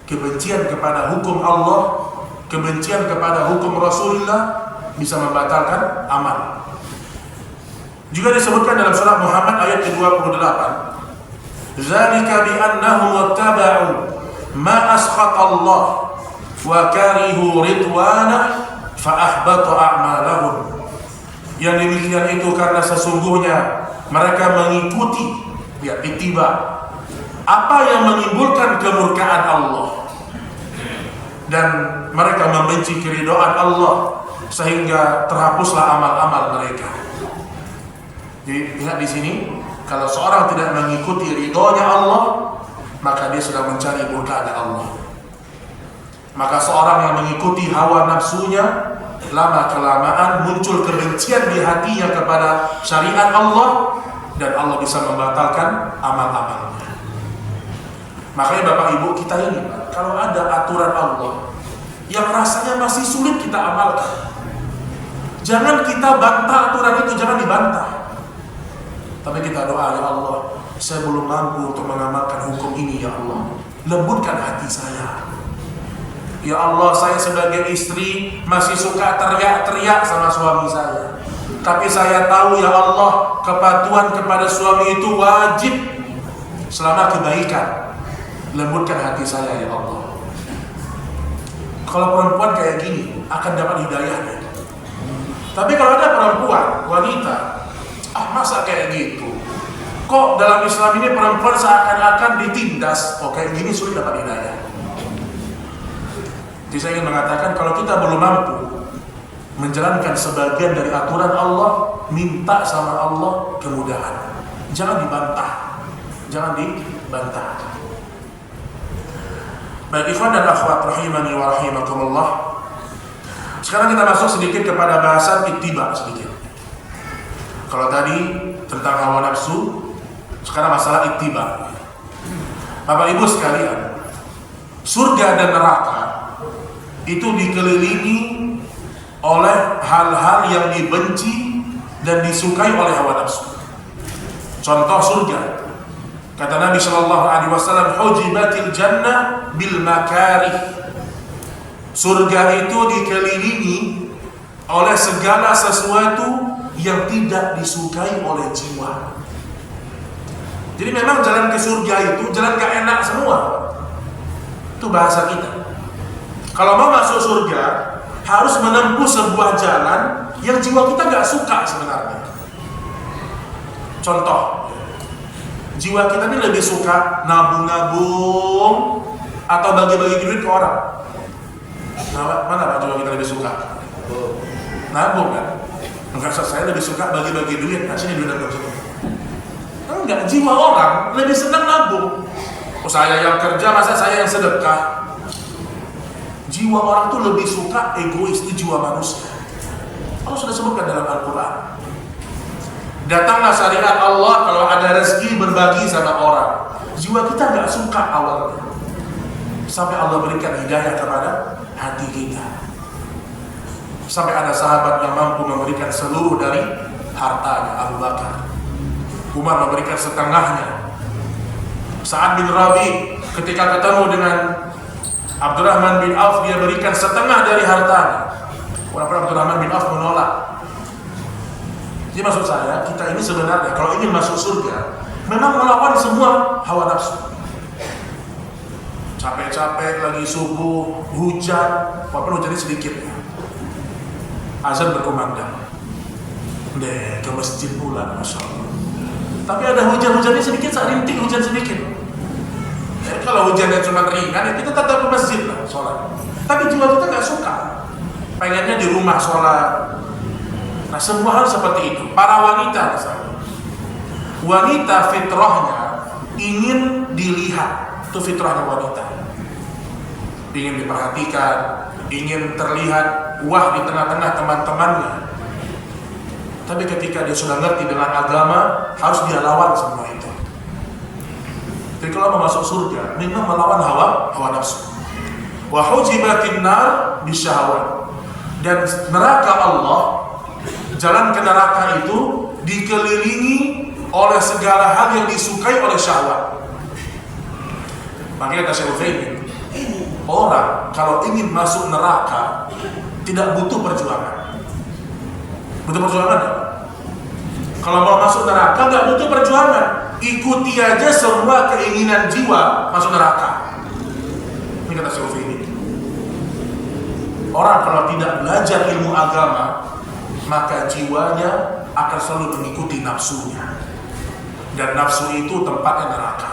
Kebencian kepada hukum Allah, kebencian kepada hukum Rasulullah bisa membatalkan amal. Juga disebutkan dalam surah Muhammad ayat ke-28, "Dzalika bi annahum wattaba'u ma askhata Allah wa karihu ridwana fa ahbata a'malahum." Yang demikian itu karena sesungguhnya mereka mengikuti, lihat ittiba, apa yang menimbulkan kemurkaan Allah, dan mereka membenci keridhaan Allah sehingga terhapuslah amal-amal mereka. Jadi lihat di sini, kalau seorang tidak mengikuti ridhonya Allah, maka dia sudah mencari murka Allah. Maka seorang yang mengikuti hawa nafsunya, lama kelamaan muncul kebencian di hatinya kepada syariat Allah, dan Allah bisa membatalkan amal-amalnya. Makanya Bapak Ibu kita ini, kalau ada aturan Allah yang rasanya masih sulit kita amalkan, jangan kita bantah aturan itu, jangan dibantah. Tapi kita doa, ya Allah, saya belum mampu untuk mengamalkan hukum ini, ya Allah, lembutkan hati saya. Ya Allah, saya sebagai istri masih suka teriak-teriak sama suami saya. Tapi saya tahu, ya Allah, kepatuhan kepada suami itu wajib selama kebaikan. Lembutkan hati saya, ya Allah. Kalau perempuan kayak gini akan dapat hidayahnya. Tapi kalau ada perempuan, wanita, masa kayak gitu? Kok dalam Islam ini perempuan seakan-akan ditindas? Oh, kayak gini sulit dapat hidayah. Jadi saya ingin mengatakan, kalau kita belum mampu menjalankan sebagian dari aturan Allah, minta sama Allah kemudahan. Jangan dibantah. Jangan dibantah. Baik ikhwan dan akhwat rahimani wa rahimakumullah. Sekarang kita masuk sedikit kepada bahasan ittiba sedikit. Kalau tadi tentang hawa nafsu, sekarang masalah ittiba. Bapak Ibu sekalian, surga dan neraka itu dikelilingi oleh hal-hal yang dibenci dan disukai oleh hawa nafsu. Contoh surga, kata Nabi Shallallahu Alaihi Wasallam, "Hujibatil jannah bil makarih." Surga itu dikelilingi oleh segala sesuatu yang tidak disukai oleh jiwa. Jadi memang jalan ke surga itu jalan gak enak semua. Itu bahasa kita. Kalau mau masuk surga, harus menempuh sebuah jalan yang jiwa kita gak suka sebenarnya. Contoh, jiwa kita ini lebih suka nabung-nabung atau bagi-bagi duit ke orang. Nah, mana Pak jiwa kita lebih suka? Nabung kan? Enggak, saya lebih suka bagi-bagi duit. Nah, sini duit aku sini. Enggak, jiwa orang lebih senang nabung. Oh, saya yang kerja, masa saya yang sedekah? Jiwa orang tuh lebih suka egois, itu jiwa manusia. Allah sudah sebutkan dalam Al-Quran. Datanglah syariat Allah kalau ada rezeki berbagi sama orang. Jiwa kita gak suka awalnya, sampai Allah berikan hidayah kepada hati kita. Sampai ada sahabat yang mampu memberikan seluruh dari hartanya, Abu Bakar. Umar memberikan setengahnya. Sa'ad bin Rabi ketika ketemu dengan Abdurrahman bin Auf, dia berikan setengah dari hartanya. Walaupun Abdurrahman bin Auf menolak. Jadi maksud saya, kita ini sebenarnya kalau ingin masuk surga, memang melawan semua hawa nafsu. Capek-capek lagi subuh, hujan, walaupun hujannya sedikit ya. Azan berkumandang. Ke masjid pula, Masya Allah. Tapi ada hujan-hujannya sedikit, serintik hujan sedikit. Kalau hujannya cuma ringan, ya kita tetap ke masjid lah, sholat. Tapi jiwa kita gak suka, pengennya di rumah sholat. Nah, semua hal seperti itu. Para wanita misalnya, wanita fitrahnya ingin dilihat, itu fitrahnya wanita. Ingin diperhatikan, ingin terlihat wah di tengah-tengah teman-temannya. Tapi ketika dia sudah ngerti dengan agama, harus dia lawan semua itu. Jadi kalau mau masuk surga, memang melawan hawa nafsu. wa hujibatin nar bisyahwat. Dan neraka Allah, jalan ke neraka itu dikelilingi oleh segala hal yang disukai oleh syahwat. Makanya kata Syekh Utsaimin, orang kalau ingin masuk neraka tidak butuh perjuangan. Butuh perjuangan? Kalau mau masuk neraka nggak butuh perjuangan. Ikuti aja semua keinginan jiwa masuk neraka. Ini kata Syekh Utsaimin. Orang kalau tidak belajar ilmu agama, maka jiwanya akan selalu mengikuti nafsunya. Dan nafsu itu tempatnya neraka.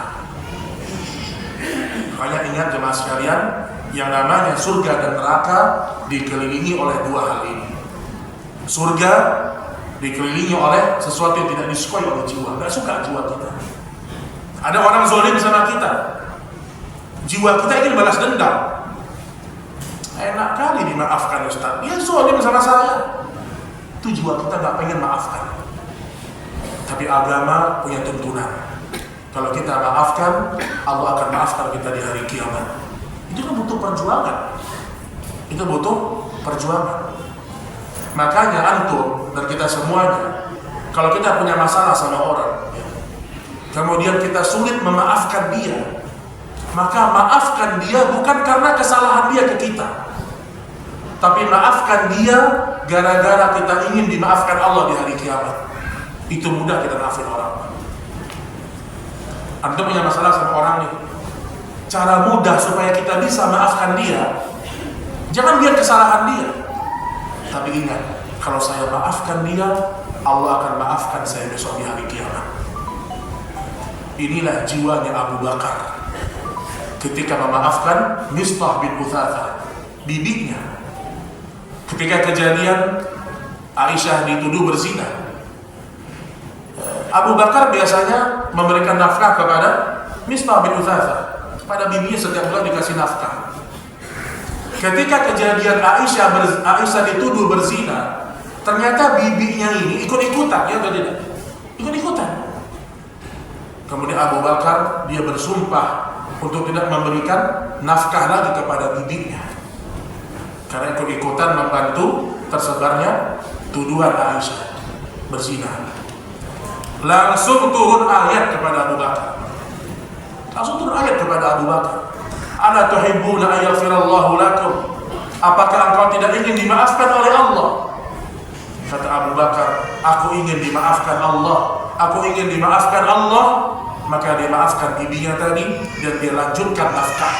Makanya ingat jemaah sekalian, yang namanya surga dan neraka dikelilingi oleh dua hal ini. Surga dikelilingi oleh sesuatu yang tidak disukai oleh jiwa. Gak suka jiwa kita. Ada orang zalim sama kita, jiwa kita ingin balas dendam. Enak kali dimaafkan Ustaz, dia zalim sama saya. Itu jiwa kita gak pengen maafkan. Tapi agama punya tuntunan. Kalau kita maafkan, Allah akan maafkan kita di hari kiamat. Itu kan butuh perjuangan. Itu butuh perjuangan. Makanya antum dan kita semuanya, kalau kita punya masalah sama orang, kemudian kita sulit memaafkan dia, maka maafkan dia bukan karena kesalahan dia ke kita, tapi maafkan dia gara-gara kita ingin dimaafkan Allah di hari kiamat. Itu mudah kita maafin orang. Antum punya masalah sama orang nih, cara mudah supaya kita bisa maafkan dia, jangan lihat kesalahan dia, tapi ingat, kalau saya maafkan dia, Allah akan maafkan saya besok di hari kiamat. Inilah jiwanya Abu Bakar ketika memaafkan Mistah bin Uthathah, bibinya, ketika kejadian Aisyah dituduh berzina. Abu Bakar biasanya memberikan nafkah kepada Mistah bin Uthathah, pada bibinya setiap bulan dikasih nafkah. Ketika kejadian Aisyah dituduh berzina, ternyata bibinya ini ikut-ikutan, ya atau tidak? Ikut-ikutan. Kemudian Abu Bakar dia bersumpah untuk tidak memberikan nafkah lagi kepada bibinya, karena ikut-ikutan membantu tersebarnya tuduhan Aisyah berzina. Langsung turun ayat kepada Abu Bakar. Langsung turun ayat kepada Abu Bakar. Ala tuhibbuna ayaghfirallahu lakum? Apakah engkau tidak ingin dimaafkan oleh Allah? Kata Abu Bakar, aku ingin dimaafkan Allah. Aku ingin dimaafkan Allah. Maka dia maafkan bibinya tadi dan dia lanjutkan nafkah.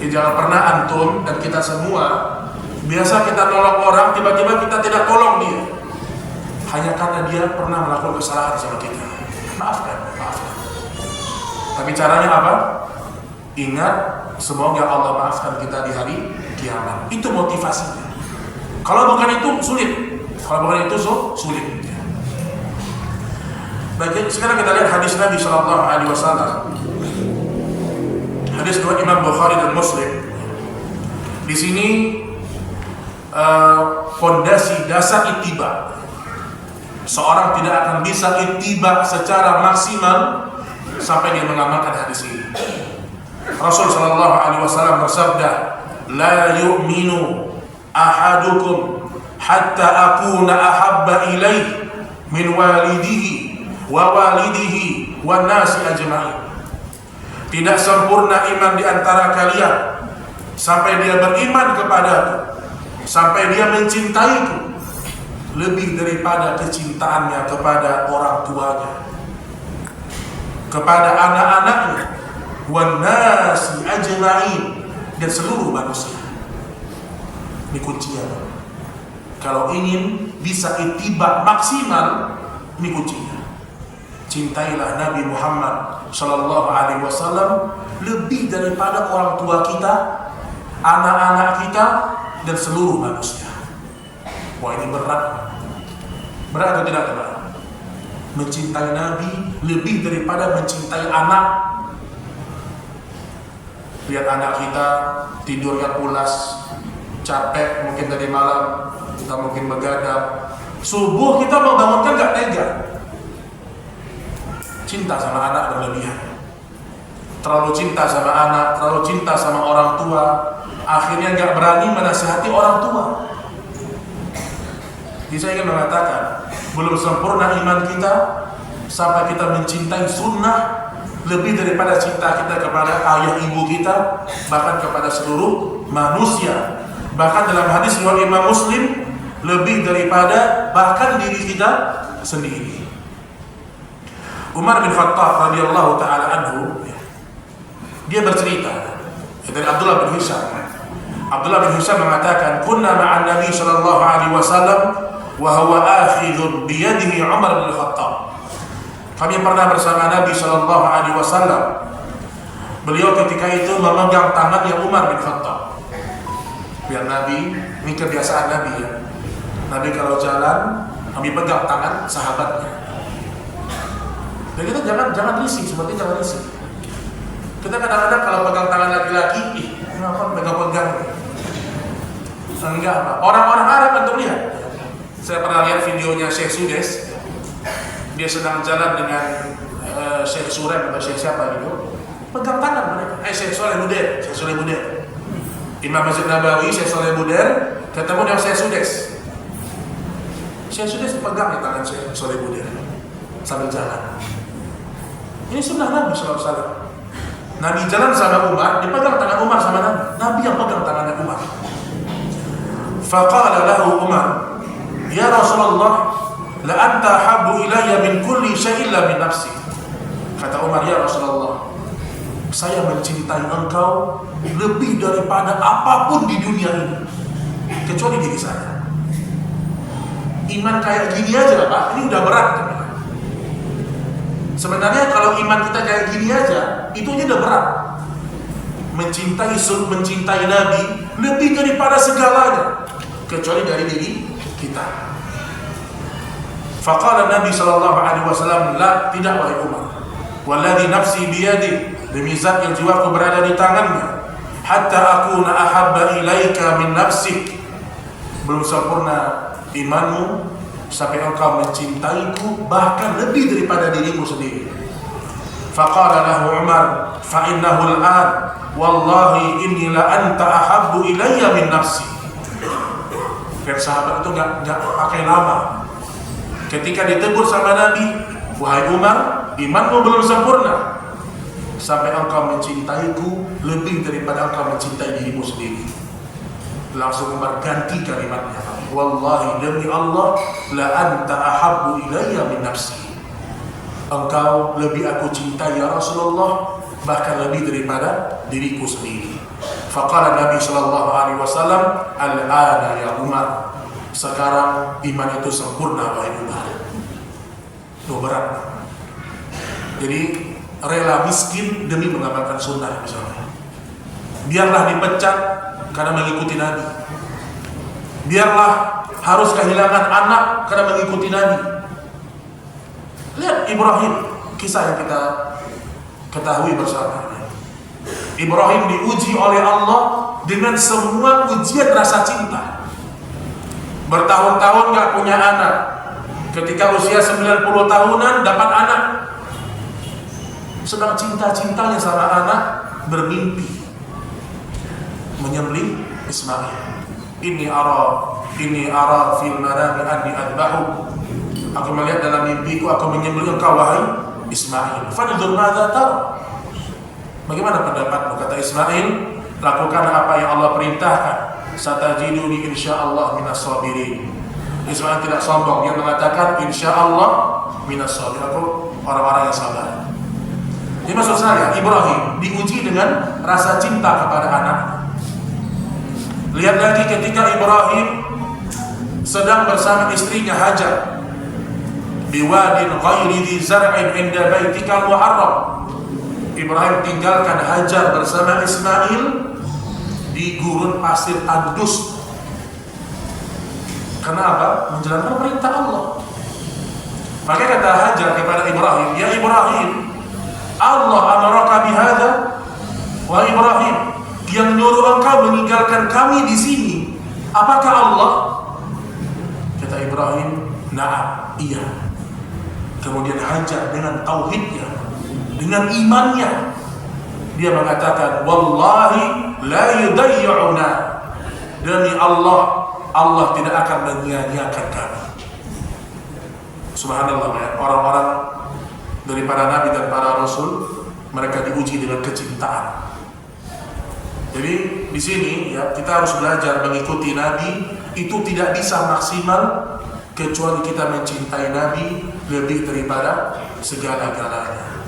Jangan pernah antum dan kita semua biasa kita tolong orang, tiba-tiba kita tidak tolong dia hanya karena dia pernah melakukan kesalahan sama kita. Maafkan. Tapi caranya apa? Ingat, semoga Allah maafkan kita di hari kiamat. Itu motivasinya. Kalau bukan itu sulit. Baik, sekarang kita lihat hadis Nabi Shallallahu Alaihi Wasallam. Hadis riwayat Imam Bukhari dan Muslim. Di sini fondasi dasar ittiba. Seorang tidak akan bisa ittiba secara maksimal sampai dia mengamalkan hadis ini. Rasul sallallahu alaihi wasallam bersabda, "La yu'minu ahadukum hatta akuna ahabba ilaihi min walidihi wa walidihi wan nasi ajma'in." Tidak sempurna iman di antara kalian sampai dia beriman kepadaku, sampai dia mencintaiku lebih daripada kecintaannya kepada orang tuanya, kepada anak-anaknya, wan nasi ajma'in, dan seluruh manusia. Ini kuncinya. Kalau ingin bisa ittiba maksimal, ini kuncinya. Cintailah Nabi Muhammad sallallahu alaihi wasallam lebih daripada orang tua kita, anak-anak kita, dan seluruh manusia. Wah, ini berat. Berat atau tidak berat? Mencintai Nabi lebih daripada mencintai anak. Lihat anak kita tidurnya pulas, capek mungkin dari malam, kita mungkin begadang. Subuh kita mau bangunkan gak tega. Cinta sama anak berlebihan. terlalu cinta sama anak, terlalu cinta sama orang tua, akhirnya nggak berani menasihati orang tua. Jadi saya ingin mengatakan, belum sempurna iman kita sampai kita mencintai sunnah lebih daripada cinta kita kepada ayah ibu kita, bahkan kepada seluruh manusia. Bahkan dalam hadis riwayat Imam Muslim, lebih daripada bahkan diri kita sendiri. Umar bin Khattab radhiyallahu taala anhu, dia bercerita dari Abdullah bin Hisham. Abdullah bin Hisham mengatakan, "Kunna ma'an Nabi sallallahu alaihi wasallam wa huwa akhidhun bi yadihi Umar bin Khattab." Kami pernah bersama Nabi sallallahu alaihi wasallam. Beliau ketika itu memegang tangannya Umar bin Khattab. Biar Nabi, ini kebiasaan Nabi ya. Nabi kalau jalan, Nabi pegang tangan sahabatnya. Dan kita jangan risih, seperti jangan risih. Kita kadang-kadang kalau pegang tangan laki-laki, kenapa pegang-pegang? Enggak, Pak. Orang-orang Arab untuk lihat. Saya pernah lihat videonya Syekh Sudes. Dia sedang jalan dengan Syekh Surem atau Syekh siapa gitu. Pegang tangan mereka. Syekh Soleh Buder. Imam Masjid Nabawi, Syekh Soleh Buder ketemu dengan Syekh Sudes. Syekh Sudes pegang di tangan Syekh Soleh Buder sambil jalan. Ini sunnah Nabi SAW. Nabi jalan sama Umar, dipegang tangan Umar sama Nabi. Nabi yang pegang tangannya Umar. Faqala lahu Umar, "Ya Rasulullah, la anta habbu ilayya min kulli syai'in la min nafsi." Kata Umar, "Ya Rasulullah, saya mencintai engkau lebih daripada apapun di dunia ini, kecuali diri saya." Iman kayak gini aja Pak, ini udah berat. Sebenarnya kalau iman kita kayak gini aja, itu aja udah berat. Mencintai Nabi lebih daripada segalanya, kecuali dari diri kita. Faqala Nabi sallallahu alaihi wasallam, "La, tidak wahai Umar. Walladhi nafsi biyadi, demi zat yang jiwaku berada di tangannya, hatta akuna ahabba ilaika min nafsik." Belum sempurna imanmu sampai engkau mencintaiku bahkan lebih daripada dirimu sendiri. Faqala lahu Umar, "Fa innahu al-an wallahi inni la anta ahabbu ilayya min nafsi." Dan sahabat itu enggak pakai lama. Ketika ditegur sama Nabi, "Wahai Umar, imanmu belum sempurna sampai engkau mencintaiku lebih daripada engkau mencintai dirimu sendiri." Langsung Umar ganti kalimatnya, "Wallahi, demi Allah, la anta ahabbu ilayya min nafsi." Engkau lebih aku cintai ya Rasulullah, bahkan lebih daripada diriku sendiri. Faqala Nabi sallallahu alaihi wasallam, "Al-ana ya Umar." Sekarang iman itu sempurna wahai Umar. Itu berat. Jadi rela miskin demi mengamalkan sunnah misalnya. Biarlah dipecat karena mengikuti Nabi. Biarlah harus kehilangan anak karena mengikuti Nabi. Lihat Ibrahim, kisah yang kita ketahui bersama. Ibrahim diuji oleh Allah dengan semua ujian rasa cinta. Bertahun-tahun gak punya anak. Ketika usia 90 tahunan dapat anak. Sedang cinta-cintanya sama anak, bermimpi menyembelih Ismail. Ini ara fil manami anni adbahu. Aku melihat dalam mimpiku aku menyembelih engkau wahai Ismail. Fanzur madza tara. Bagaimana pendapatmu? Kata Ismail, lakukan apa yang Allah perintahkan. Satajiduni insyaallah minas sabirin. Ismail tidak sombong, dia mengatakan insyaallah minas sabirin. Aku orang-orang yang sabar. Jadi maksud saya, Ibrahim diuji dengan rasa cinta kepada anaknya. Lihat lagi ketika Ibrahim sedang bersama istrinya Hajar biwadin ghairi dhi zar'in inda baitikal muharram. Ibrahim tinggalkan Hajar bersama Ismail di gurun pasir tandus. Kenapa? Menjalankan perintah Allah. Maka kata Hajar kepada Ibrahim, "Ya Ibrahim, Allah amaraka bihadza?" Wa Ibrahim, yang nyuruh engkau meninggalkan kami di sini, apakah Allah? Kata Ibrahim, "Na'am, iya." Kemudian Hajar dengan tauhidnya, dengan imannya, Dia mengatakan, wallahi la yudayyuna, demi Allah, Allah tidak akan menyia-nyiakan kami. Subhanallah ya, orang-orang dari para nabi dan para rasul, mereka diuji dengan kecintaan. Jadi di sini ya, kita harus belajar mengikuti nabi. Itu tidak bisa maksimal kecuali kita mencintai nabi lebih daripada segala-galanya.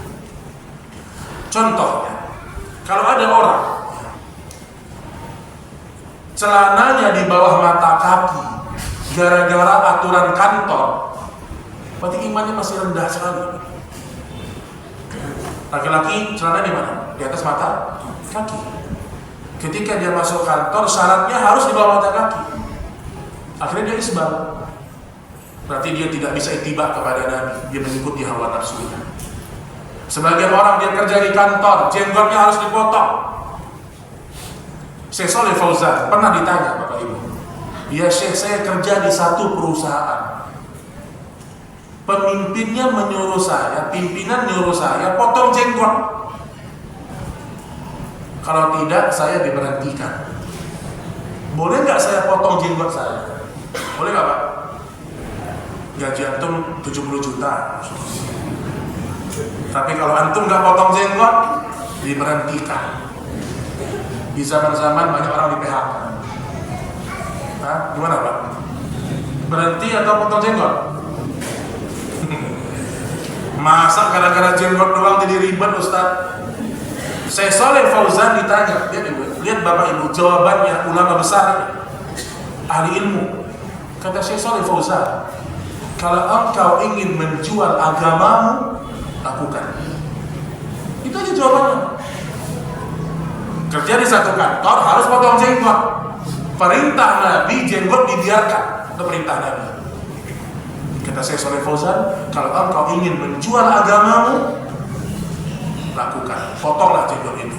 Contohnya, kalau ada orang celananya di bawah mata kaki gara-gara aturan kantor, berarti imannya masih rendah sekali. Laki-laki celana di mana? Di atas mata kaki. Ketika dia masuk kantor, syaratnya harus di bawah mata kaki. Akhirnya dia isbal. Berarti dia tidak bisa ittiba kepada Nabi, dia mengikuti hawa nafsunya. Sebagian orang dia kerja di kantor, jenggotnya harus dipotong. Syekh Shalih Fauzan pernah ditanya, Bapak Ibu, ya Syekh, saya kerja di satu perusahaan, pemimpinnya menyuruh saya, pimpinan nyuruh saya potong jenggot. Kalau tidak, saya diberhentikan. Boleh nggak saya potong jenggot saya? Boleh nggak Pak? Gaji antum 70 juta. Tapi kalau antum nggak potong jenggot, diberhentikan. Di zaman-zaman banyak orang di PHK. Nah, gimana Pak? Berhenti atau potong jenggot? Masa gara-gara jenggot doang jadi ribet Ustaz? Syekh Shalih Fauzan ditanya, lihat Bapak Ibu jawabannya ulama besar, ahli ilmu. Kata Syekh Shalih Fauzan, kalau engkau ingin menjual agamamu, lakukan. Itu aja jawabannya. Kerja di satu kantor harus potong jenggot. Perintah Nabi, jenggot dibiarkan. Itu perintah Nabi. Kata Syekh Shalih Fauzan, kalau engkau ingin menjual agamamu, lakukan. Potonglah jenggot itu.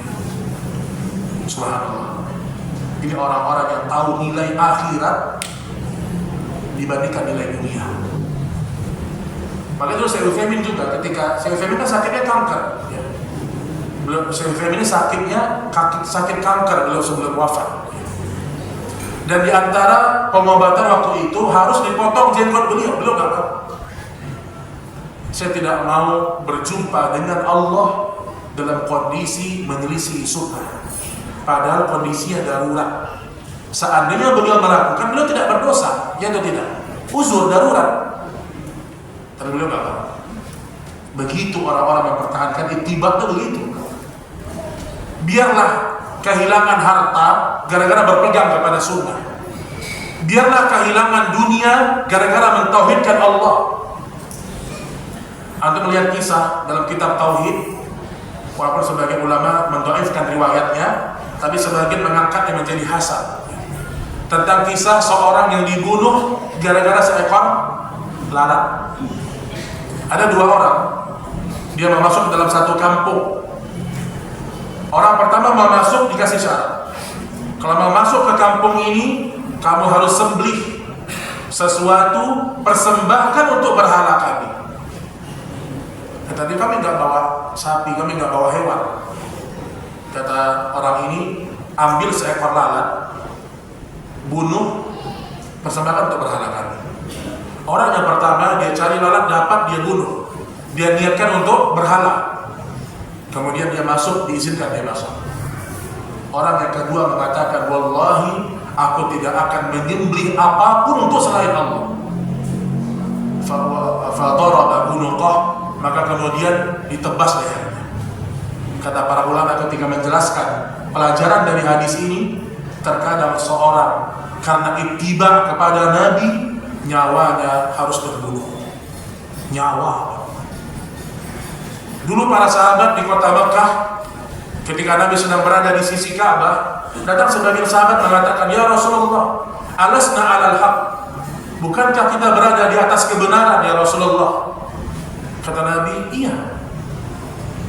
Subhanallah. Ini orang-orang yang tahu nilai akhirat dibandingkan nilai dunia. Maka itu Syekh Utsaimin juga, ketika Syekh Utsaimin kan sakitnya kanker ya. Syekh Utsaimin ini sakit kanker beliau sebelum wafat. Dan di antara pengobatan waktu itu harus dipotong jenggot beliau nggak mau. Saya tidak mau berjumpa dengan Allah dalam kondisi menyelisih sunnah, padahal kondisinya darurat. Seandainya beliau melakukan, beliau tidak berdosa, ya atau tidak? Uzur darurat. Tapi beliau nggak mau. Begitu orang-orang mempertahankan ittiba itu begitu. Biarlah kehilangan harta gara-gara berpegang kepada sunnah. Biarlah kehilangan dunia gara-gara mentauhidkan Allah. Anda melihat kisah dalam kitab Tauhid, walaupun sebagian ulama mendhaifkan riwayatnya, tapi sebagian mengangkatnya menjadi hasan. Tentang kisah seorang yang dibunuh gara-gara seekor lalat. Ada dua orang, dia mau masuk ke dalam satu kampung. Orang pertama mau masuk dikasih syarat, kalau mau masuk ke kampung ini, kamu harus sembelih sesuatu, persembahkan untuk berhala kami. Tadi kami nggak bawa sapi, kami nggak bawa hewan. Kata orang ini, ambil seekor lalat, bunuh, persembahkan untuk berhala kami. Orang yang pertama dia cari lalat, dapat, dia bunuh, dia niatkan untuk berhala. Kemudian dia masuk, diizinkan dia masuk. Orang yang kedua mengatakan, wallahi aku tidak akan menyembelih apapun untuk selain Allah. Fadaraba unuqah, maka kemudian ditebas lehernya. Kata para ulama ketika menjelaskan pelajaran dari hadis ini, terkadang seorang karena ittiba kepada Nabi, nyawanya harus terbunuh. Nyawa. Dulu para sahabat di kota Mekah, ketika Nabi sedang berada di sisi Ka'bah, datang sebagian sahabat mengatakan, ya Rasulullah, alasna alal haq, bukankah kita berada di atas kebenaran ya Rasulullah? Kata Nabi, iya.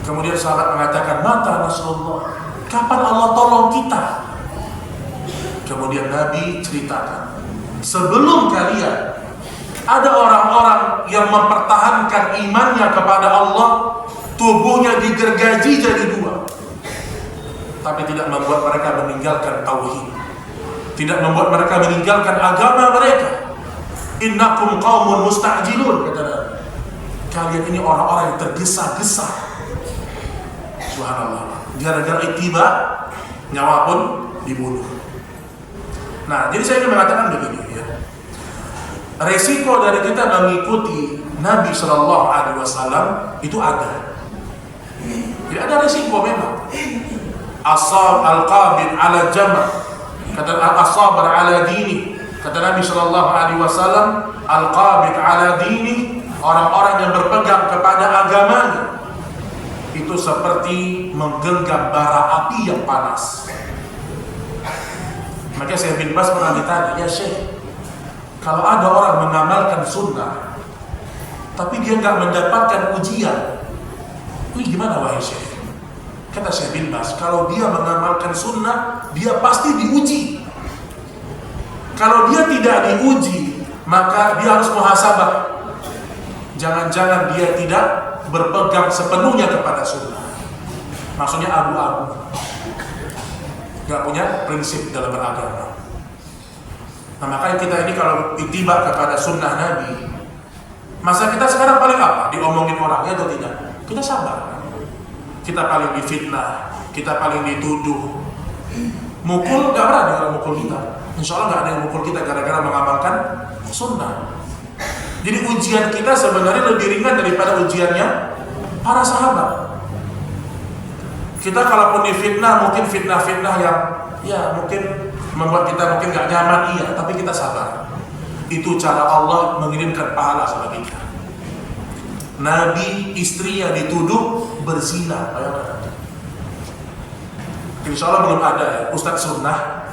Kemudian sahabat mengatakan, mata Rasulullah, kapan Allah tolong kita? Kemudian Nabi ceritakan, sebelum kalian ada orang-orang yang mempertahankan imannya kepada Allah, tubuhnya digergaji jadi dua. tapi tidak membuat mereka meninggalkan tauhid, tidak membuat mereka meninggalkan agama mereka. Innakum qaumun musta'jilun, kata Nabi. Kalian ini orang-orang yang tergesa-gesa. Subhanallah. Gara-gara ittiba, nyawa pun dibunuh. Nah, jadi saya ingin mengatakan begini ya. Resiko dari kita mengikuti Nabi Shallallahu Alaihi Wasallam itu ada. Jadi ada resiko memang. Asab al-qabid ala jama', kata al-asabar ala dini, kata Nabi Shallallahu Alaihi Wasallam, al-qabid ala dini, orang-orang yang berpegang kepada agamanya itu seperti menggenggam bara api yang panas. Maka saya bin Bas pernah ditanya, ya Syekh, kalau ada orang mengamalkan sunnah tapi dia nggak mendapatkan ujian, ini gimana wahai Syekh? Kata Syekh bin Bas, kalau dia mengamalkan sunnah, dia pasti diuji. Kalau dia tidak diuji, maka dia harus muhasabah. Jangan-jangan dia tidak berpegang sepenuhnya kepada sunnah. Maksudnya abu-abu, gak punya prinsip dalam beragama. Nah, makanya kita ini kalau ittiba kepada sunnah Nabi, masa kita sekarang paling apa? Diomongin orangnya atau tidak? Kita sabar. Kita paling difitnah, kita paling dituduh. Mukul, gak pernah ada orang mukul kita. Insya Allah gak ada yang mukul kita gara-gara mengamalkan sunnah. Jadi ujian kita sebenarnya lebih ringan daripada ujiannya para sahabat. Kita kalaupun difitnah, mungkin fitnah-fitnah yang ya mungkin membuat kita mungkin gak nyaman, iya, tapi kita sabar. Itu cara Allah mengirimkan pahala sama kita. Nabi istrinya dituduh berzina, insya Allah belum ada ya Ustadz sunnah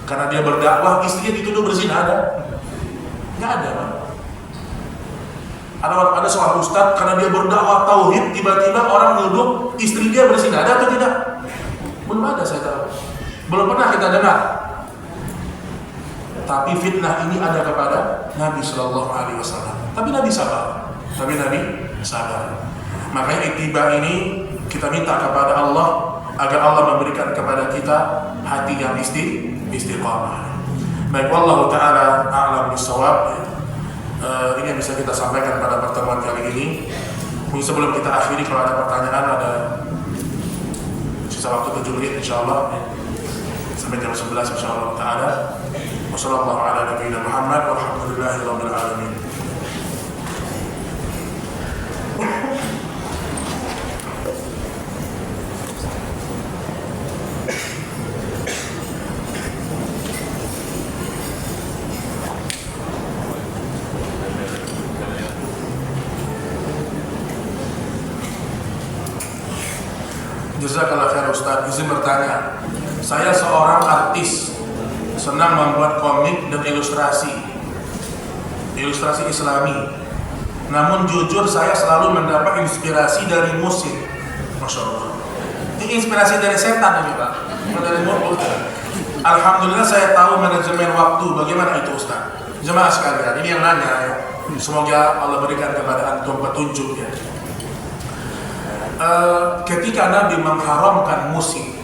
karena dia berdakwah istrinya dituduh berzina, ada? Nggak ada, Pak. Ada seorang ustadz karena dia berdakwah tauhid tiba-tiba orang menuduh istri dia berzina, ada atau tidak? Belum ada, saya tahu. Belum pernah kita dengar. Tapi fitnah ini ada kepada Nabi Shallallahu Alaihi Wasallam. Tapi Nabi sabar. Makanya ittiba ini kita minta kepada Allah agar Allah memberikan kepada kita hati yang istiqamah. Baik, wallahu taala a'lam bissawab. Ini yang bisa kita sampaikan pada pertemuan kali ini. Mungkin sebelum kita akhiri, kalau ada pertanyaan, ada sisa waktu 7 menit insyaallah sampai jam 11 insyaallah taala. Wassallallahu ala nabiyina Muhammad walhamdulillahirabbil alamin. Jazakallah khair Ustaz. Izin bertanya, saya seorang artis, senang membuat komik dan ilustrasi Islami. Namun jujur saya selalu mendapat inspirasi dari musik. Masya Allah. Ini inspirasi dari setan ini Pak, dari mulut. Alhamdulillah saya tahu manajemen waktu. Bagaimana itu Ustaz? Jemaah sekalian, ini yang nanya ya. Semoga Allah berikan kepada antum petunjuk ya. Ketika Nabi mengharamkan musik,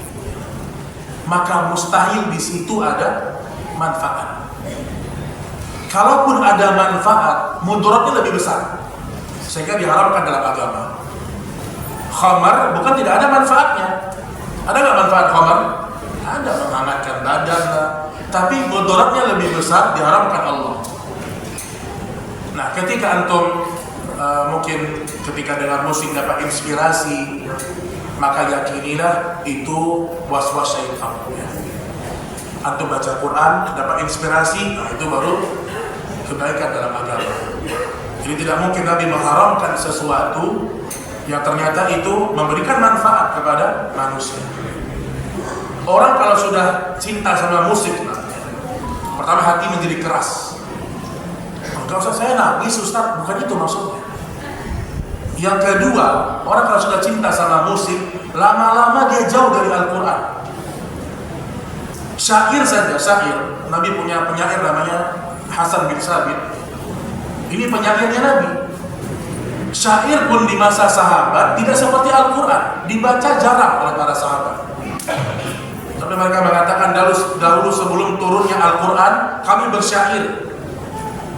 maka mustahil di situ ada manfaat. Kalaupun ada manfaat, mudaratnya lebih besar, sehingga diharamkan dalam agama. Khamar bukan tidak ada manfaatnya. Ada nggak manfaat khamar? Ada, menghangatkan badan, tapi mudaratnya lebih besar, diharamkan Allah. Nah, ketika antum mungkin ketika dengar musik dapat inspirasi, maka yakinilah itu was-was syaitan ya. Antum baca Quran dapat inspirasi, nah itu baru kebaikan dalam agama. Jadi tidak mungkin Nabi mengharamkan sesuatu yang ternyata itu memberikan manfaat kepada manusia. Orang kalau sudah cinta sama musik, nah, pertama hati menjadi keras. Enggak usah saya nangis Ustaz, bukan itu maksudnya. Yang kedua, orang kalau sudah cinta sama musik, lama-lama dia jauh dari Al-Quran. Syair saja, syair. Nabi punya penyair namanya Hasan bin Sabit. Ini penyairnya Nabi. Syair pun di masa sahabat tidak seperti Al-Quran, dibaca jarang oleh para sahabat. Tapi mereka mengatakan dahulu sebelum turunnya Al-Quran kami bersyair.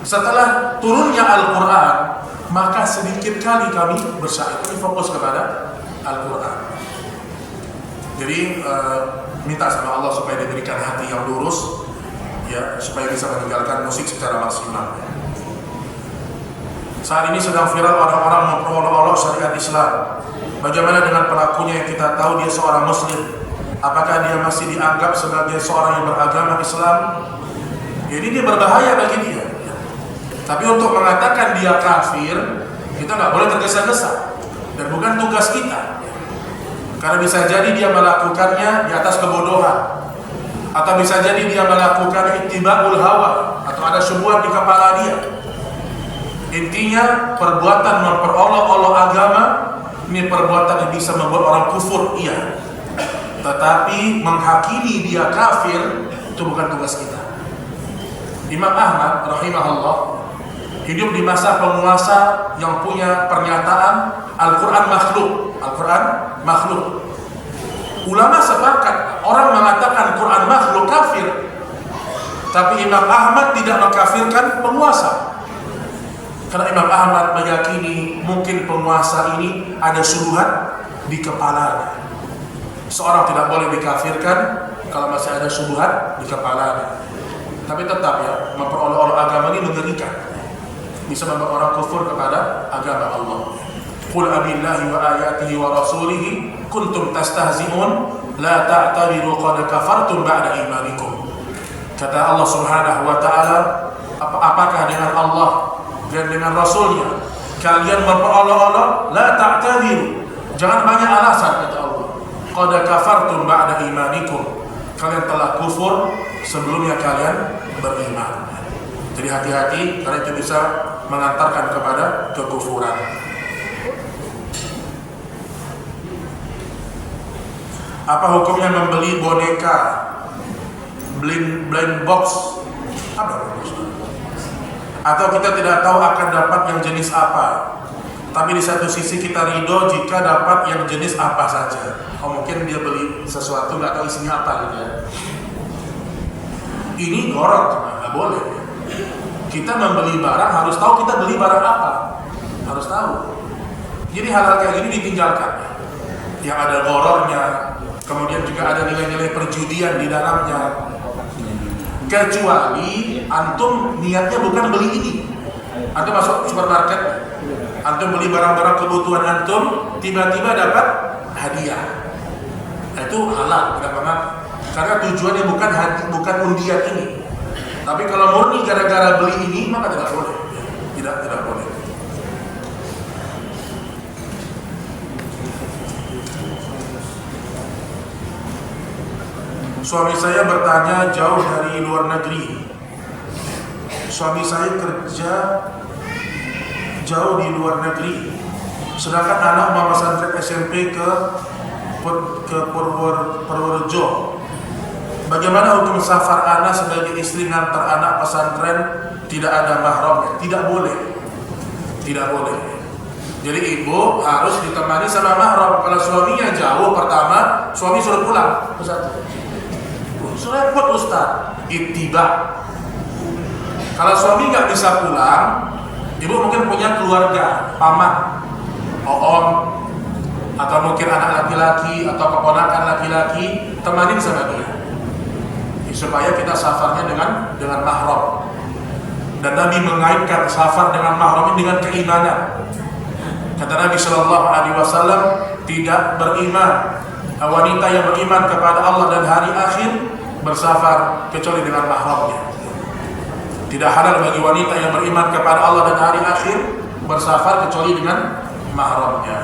Setelah turunnya Al-Quran maka sedikit kali kami bersyair. Kami fokus kepada Al-Quran. Jadi minta sama Allah supaya diberikan hati yang lurus, ya, supaya bisa meninggalkan musik secara maksimal. Saat ini sedang viral orang-orang memperolok-olok syariat Islam. Bagaimana dengan pelakunya yang kita tahu dia seorang Muslim? Apakah dia masih dianggap sebagai seorang yang beragama Islam? Jadi dia berbahaya bagi dia. Tapi untuk mengatakan dia kafir, kita nggak boleh tergesa-gesa, dan bukan tugas kita. Karena bisa jadi dia melakukannya di atas kebodohan, atau bisa jadi dia melakukan ittiba'ul hawa, atau ada syubhat di kepala dia. Intinya perbuatan memperolok-olok agama ini perbuatan yang bisa membuat orang kufur, iya. Tetapi menghakimi dia kafir itu bukan tugas kita. Imam Ahmad rahimahullah hidup di masa penguasa yang punya pernyataan Al-Quran makhluk. Al-Quran makhluk. Ulama sepakat orang mengatakan Quran makhluk kafir, tapi Imam Ahmad tidak mengkafirkan penguasa. Karena Imam Ahmad meyakini mungkin penguasa ini ada syubhat di kepalanya. Seorang tidak boleh dikafirkan kalau masih ada syubhat di kepalanya. Tapi tetap ya, memperolok-olok agama ini mengerikan. Bisa membuat orang kufur kepada agama Allah. Qul abillahi wa ayatihi wa rasulihi kuntum tastahzi'un la ta'tadiru qad kafartum ba'da imanikum. Kata Allah Subhanahu wa taala, apakah dengan Allah dan dengan Rasulnya kalian memperolok-olok? La ta'tadiru, jangan banyak alasan, kata Allah. Qad kafartum ba'da imanikum, kalian telah kufur sebelumnya kalian beriman. Jadi hati-hati, karena itu bisa mengantarkan kepada kekufuran. Apa hukumnya membeli boneka blind box? Apa itu? Atau kita tidak tahu akan dapat yang jenis apa, tapi di satu sisi kita ridho jika dapat yang jenis apa saja. Oh, mungkin dia beli sesuatu nggak tahu isinya apa gitu ya. Ini gorok, nggak boleh. Kita membeli barang harus tahu kita beli barang apa, harus tahu. Jadi hal-hal kayak gini ditinggalkan. Yang ada gorornya, kemudian juga ada nilai-nilai perjudian di dalamnya. Kecuali antum niatnya bukan beli ini. Antum masuk supermarket, antum beli barang-barang kebutuhan antum, tiba-tiba dapat hadiah. Nah, itu halal, tidak apa-apa. Karena tujuannya bukan undian ini. Tapi kalau murni gara-gara beli ini, maka tidak boleh. Tidak boleh. Suami saya bertanya jauh dari luar negeri. Suami saya kerja jauh di luar negeri. Sedangkan anak mama santri SMP ke Purworejo. Bagaimana hukum safar anak sebagai istri ngantar anak pesantren tidak ada mahramnya? Tidak boleh. Tidak boleh. Jadi ibu harus ditemani sama mahram. Kalau suaminya jauh, pertama suami suruh pulang. Repot Ustaz, ittiba. Kalau suami nggak bisa pulang, ibu mungkin punya keluarga, paman, om, atau mungkin anak laki-laki atau keponakan laki-laki, temanin sama dia, supaya kita safarnya dengan mahram. Dan Nabi mengaitkan safar dengan mahram ini dengan keimanan. Kata Nabi Shallallahu Alaihi Wasallam, tidak beriman wanita yang beriman kepada Allah dan hari akhir bersafar kecuali dengan mahramnya. Tidak halal bagi wanita yang beriman kepada Allah dan hari akhir bersafar kecuali dengan mahramnya.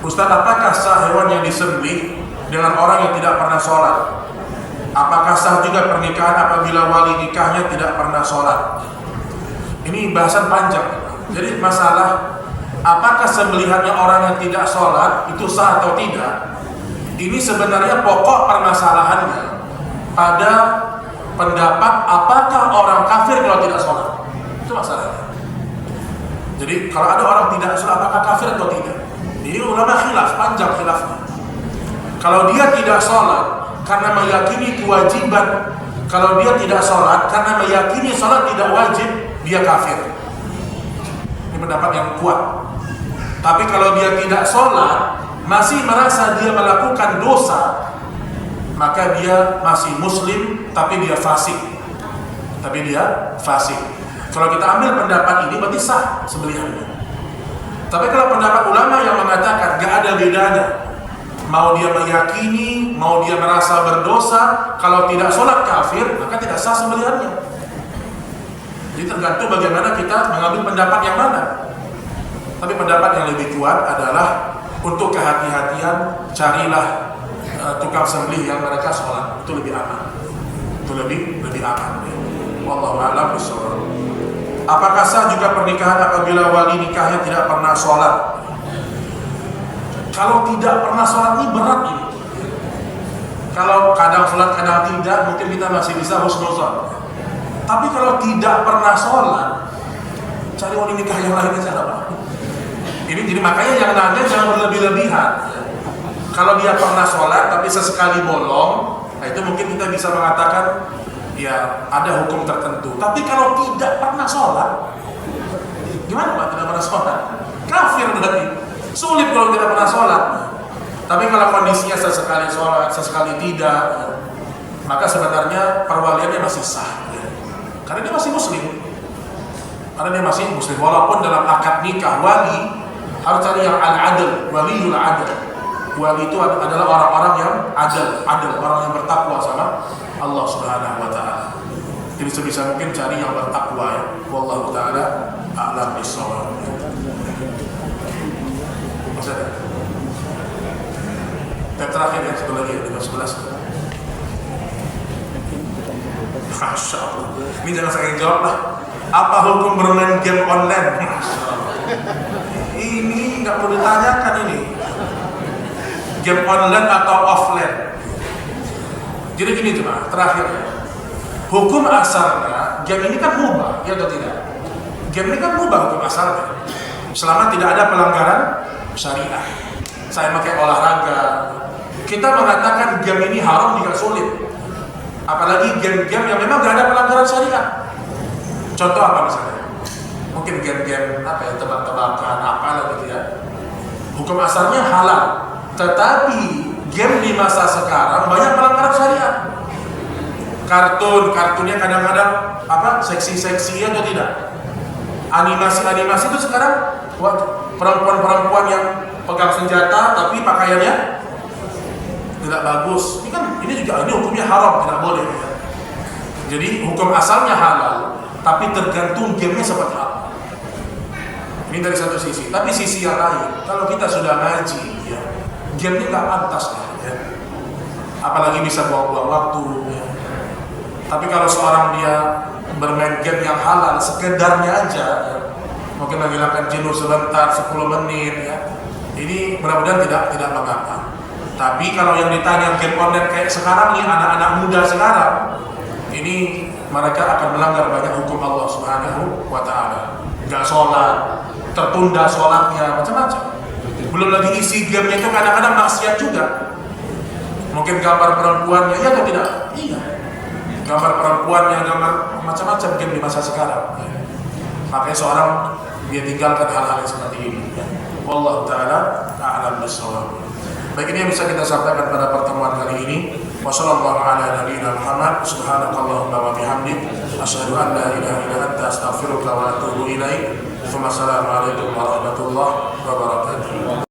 Ustaz, apakah sah hewan yang disembelih dengan orang yang tidak pernah sholat? Apakah sah juga pernikahan apabila wali nikahnya tidak pernah sholat? Ini bahasan panjang. Jadi masalah apakah sembelihannya orang yang tidak sholat itu sah atau tidak? Ini sebenarnya pokok permasalahannya pada pendapat apakah orang kafir kalau tidak sholat. Itu masalahnya. Jadi kalau ada orang tidak sholat apakah kafir atau tidak? Ini ulama khilaf, panjang khilafnya. Kalau dia tidak sholat karena meyakini kewajiban, kalau dia tidak sholat karena meyakini sholat tidak wajib, dia kafir. Ini pendapat yang kuat. Tapi kalau dia tidak sholat, masih merasa dia melakukan dosa, maka dia masih muslim, tapi dia fasik. Kalau kita ambil pendapat ini, berarti sah sembelihannya. Tapi kalau pendapat ulama yang mengatakan gak ada bedanya, mau dia meyakini, mau dia merasa berdosa, kalau tidak sholat kafir, maka tidak sah sembelihannya. Jadi tergantung bagaimana kita mengambil pendapat yang mana. Tapi pendapat yang lebih kuat adalah untuk kehati-hatian, carilah tukang sembelih yang mereka sholat, itu lebih aman. Itu lebih aman. Wallahu a'lam bishawab. Apakah sah juga pernikahan apabila wali nikahnya tidak pernah sholat? Kalau tidak pernah sholat ini berat ini. Kalau kadang sholat kadang tidak, mungkin kita masih bisa husnuzon. Tapi kalau tidak pernah sholat, cari wali nikah yang lain aja apa? Ini jadi makanya yang nanya jangan berlebih-lebihan. Kalau dia pernah sholat tapi sesekali bolong, nah itu mungkin kita bisa mengatakan ya ada hukum tertentu. Tapi kalau tidak pernah sholat, gimana Pak? Tidak pernah sholat, kafir berarti. Sulit kalau tidak pernah sholat. Tapi kalau kondisinya sesekali sholat, sesekali tidak, maka sebenarnya perwaliannya masih sah. Karena dia masih muslim. Walaupun dalam akad nikah wali harus cari yang al-adl, waliul adl. Wali itu adalah orang-orang yang adil, orang yang bertakwa sama Allah Subhanahu wa taala. Jadi sebisa mungkin cari yang bertakwa ya. Wallahu taala a'lam bishawab. Dan terakhir yang satu lagi dengan 11. Masya Allah. Ini jangan saya jawab lah. Apa hukum bermain game online? Ini nggak perlu ditanyakan ini. Game online atau offline. Jadi gini cuma terakhir. Hukum asalnya game ini kan mubah, ya atau tidak? Game ini kan mubah hukum asalnya. Selama tidak ada pelanggaran syariah. Saya pakai olahraga. Kita mengatakan game ini haram jika sulit. Apalagi game-game yang memang tidak ada pelanggaran syariah. Contoh apa misalnya? Mungkin game-game apa ya, tebak-tebakan apa gitu ya. Hukum asalnya halal. Tetapi game di masa sekarang banyak pelanggaran syariah. Kartunnya kadang-kadang apa seksi-seksi atau tidak. Animasi itu sekarang perempuan-perempuan yang pegang senjata tapi pakaiannya tidak bagus. Ini hukumnya haram, tidak boleh. Jadi hukum asalnya halal, tapi tergantung gamenya seperti apa. Ini dari satu sisi. Tapi sisi yang lain, kalau kita sudah ngaji, ya, game ini nggak pantas ya. Apalagi bisa buang-buang waktu. Ya. Tapi kalau seorang dia bermain game yang halal, sekedarnya aja, ya, mungkin menghilangkan jenuh sebentar, 10 menit, ya, ini mudah-mudahan tidak mengapa. Tapi kalau yang ditanya game online kayak sekarang nih, anak-anak muda sekarang, ini mereka akan melanggar banyak hukum Allah Subhanahu wa ta'ala. Gak sholat, tertunda sholatnya, macam-macam. Belum lagi isi gamenya itu kadang-kadang maksiat juga. Mungkin gambar perempuannya, iya atau tidak? Iya. Gambar perempuannya, gambar macam-macam game di masa sekarang. Makanya seorang dia tinggalkan hal-hal yang seperti ini. Wallahu ta'ala a'lam bishawab. Baik, ini yang bisa kita sampaikan pada pertemuan kali ini. Wassallallahu ala nabiyina Muhammad. Subhanakallahumma wa bihamdik, asyhadu an la ilaha illa anta, astaghfiruka wa atubu ilaik. Assalamualaikum warahmatullahi wabarakatuh.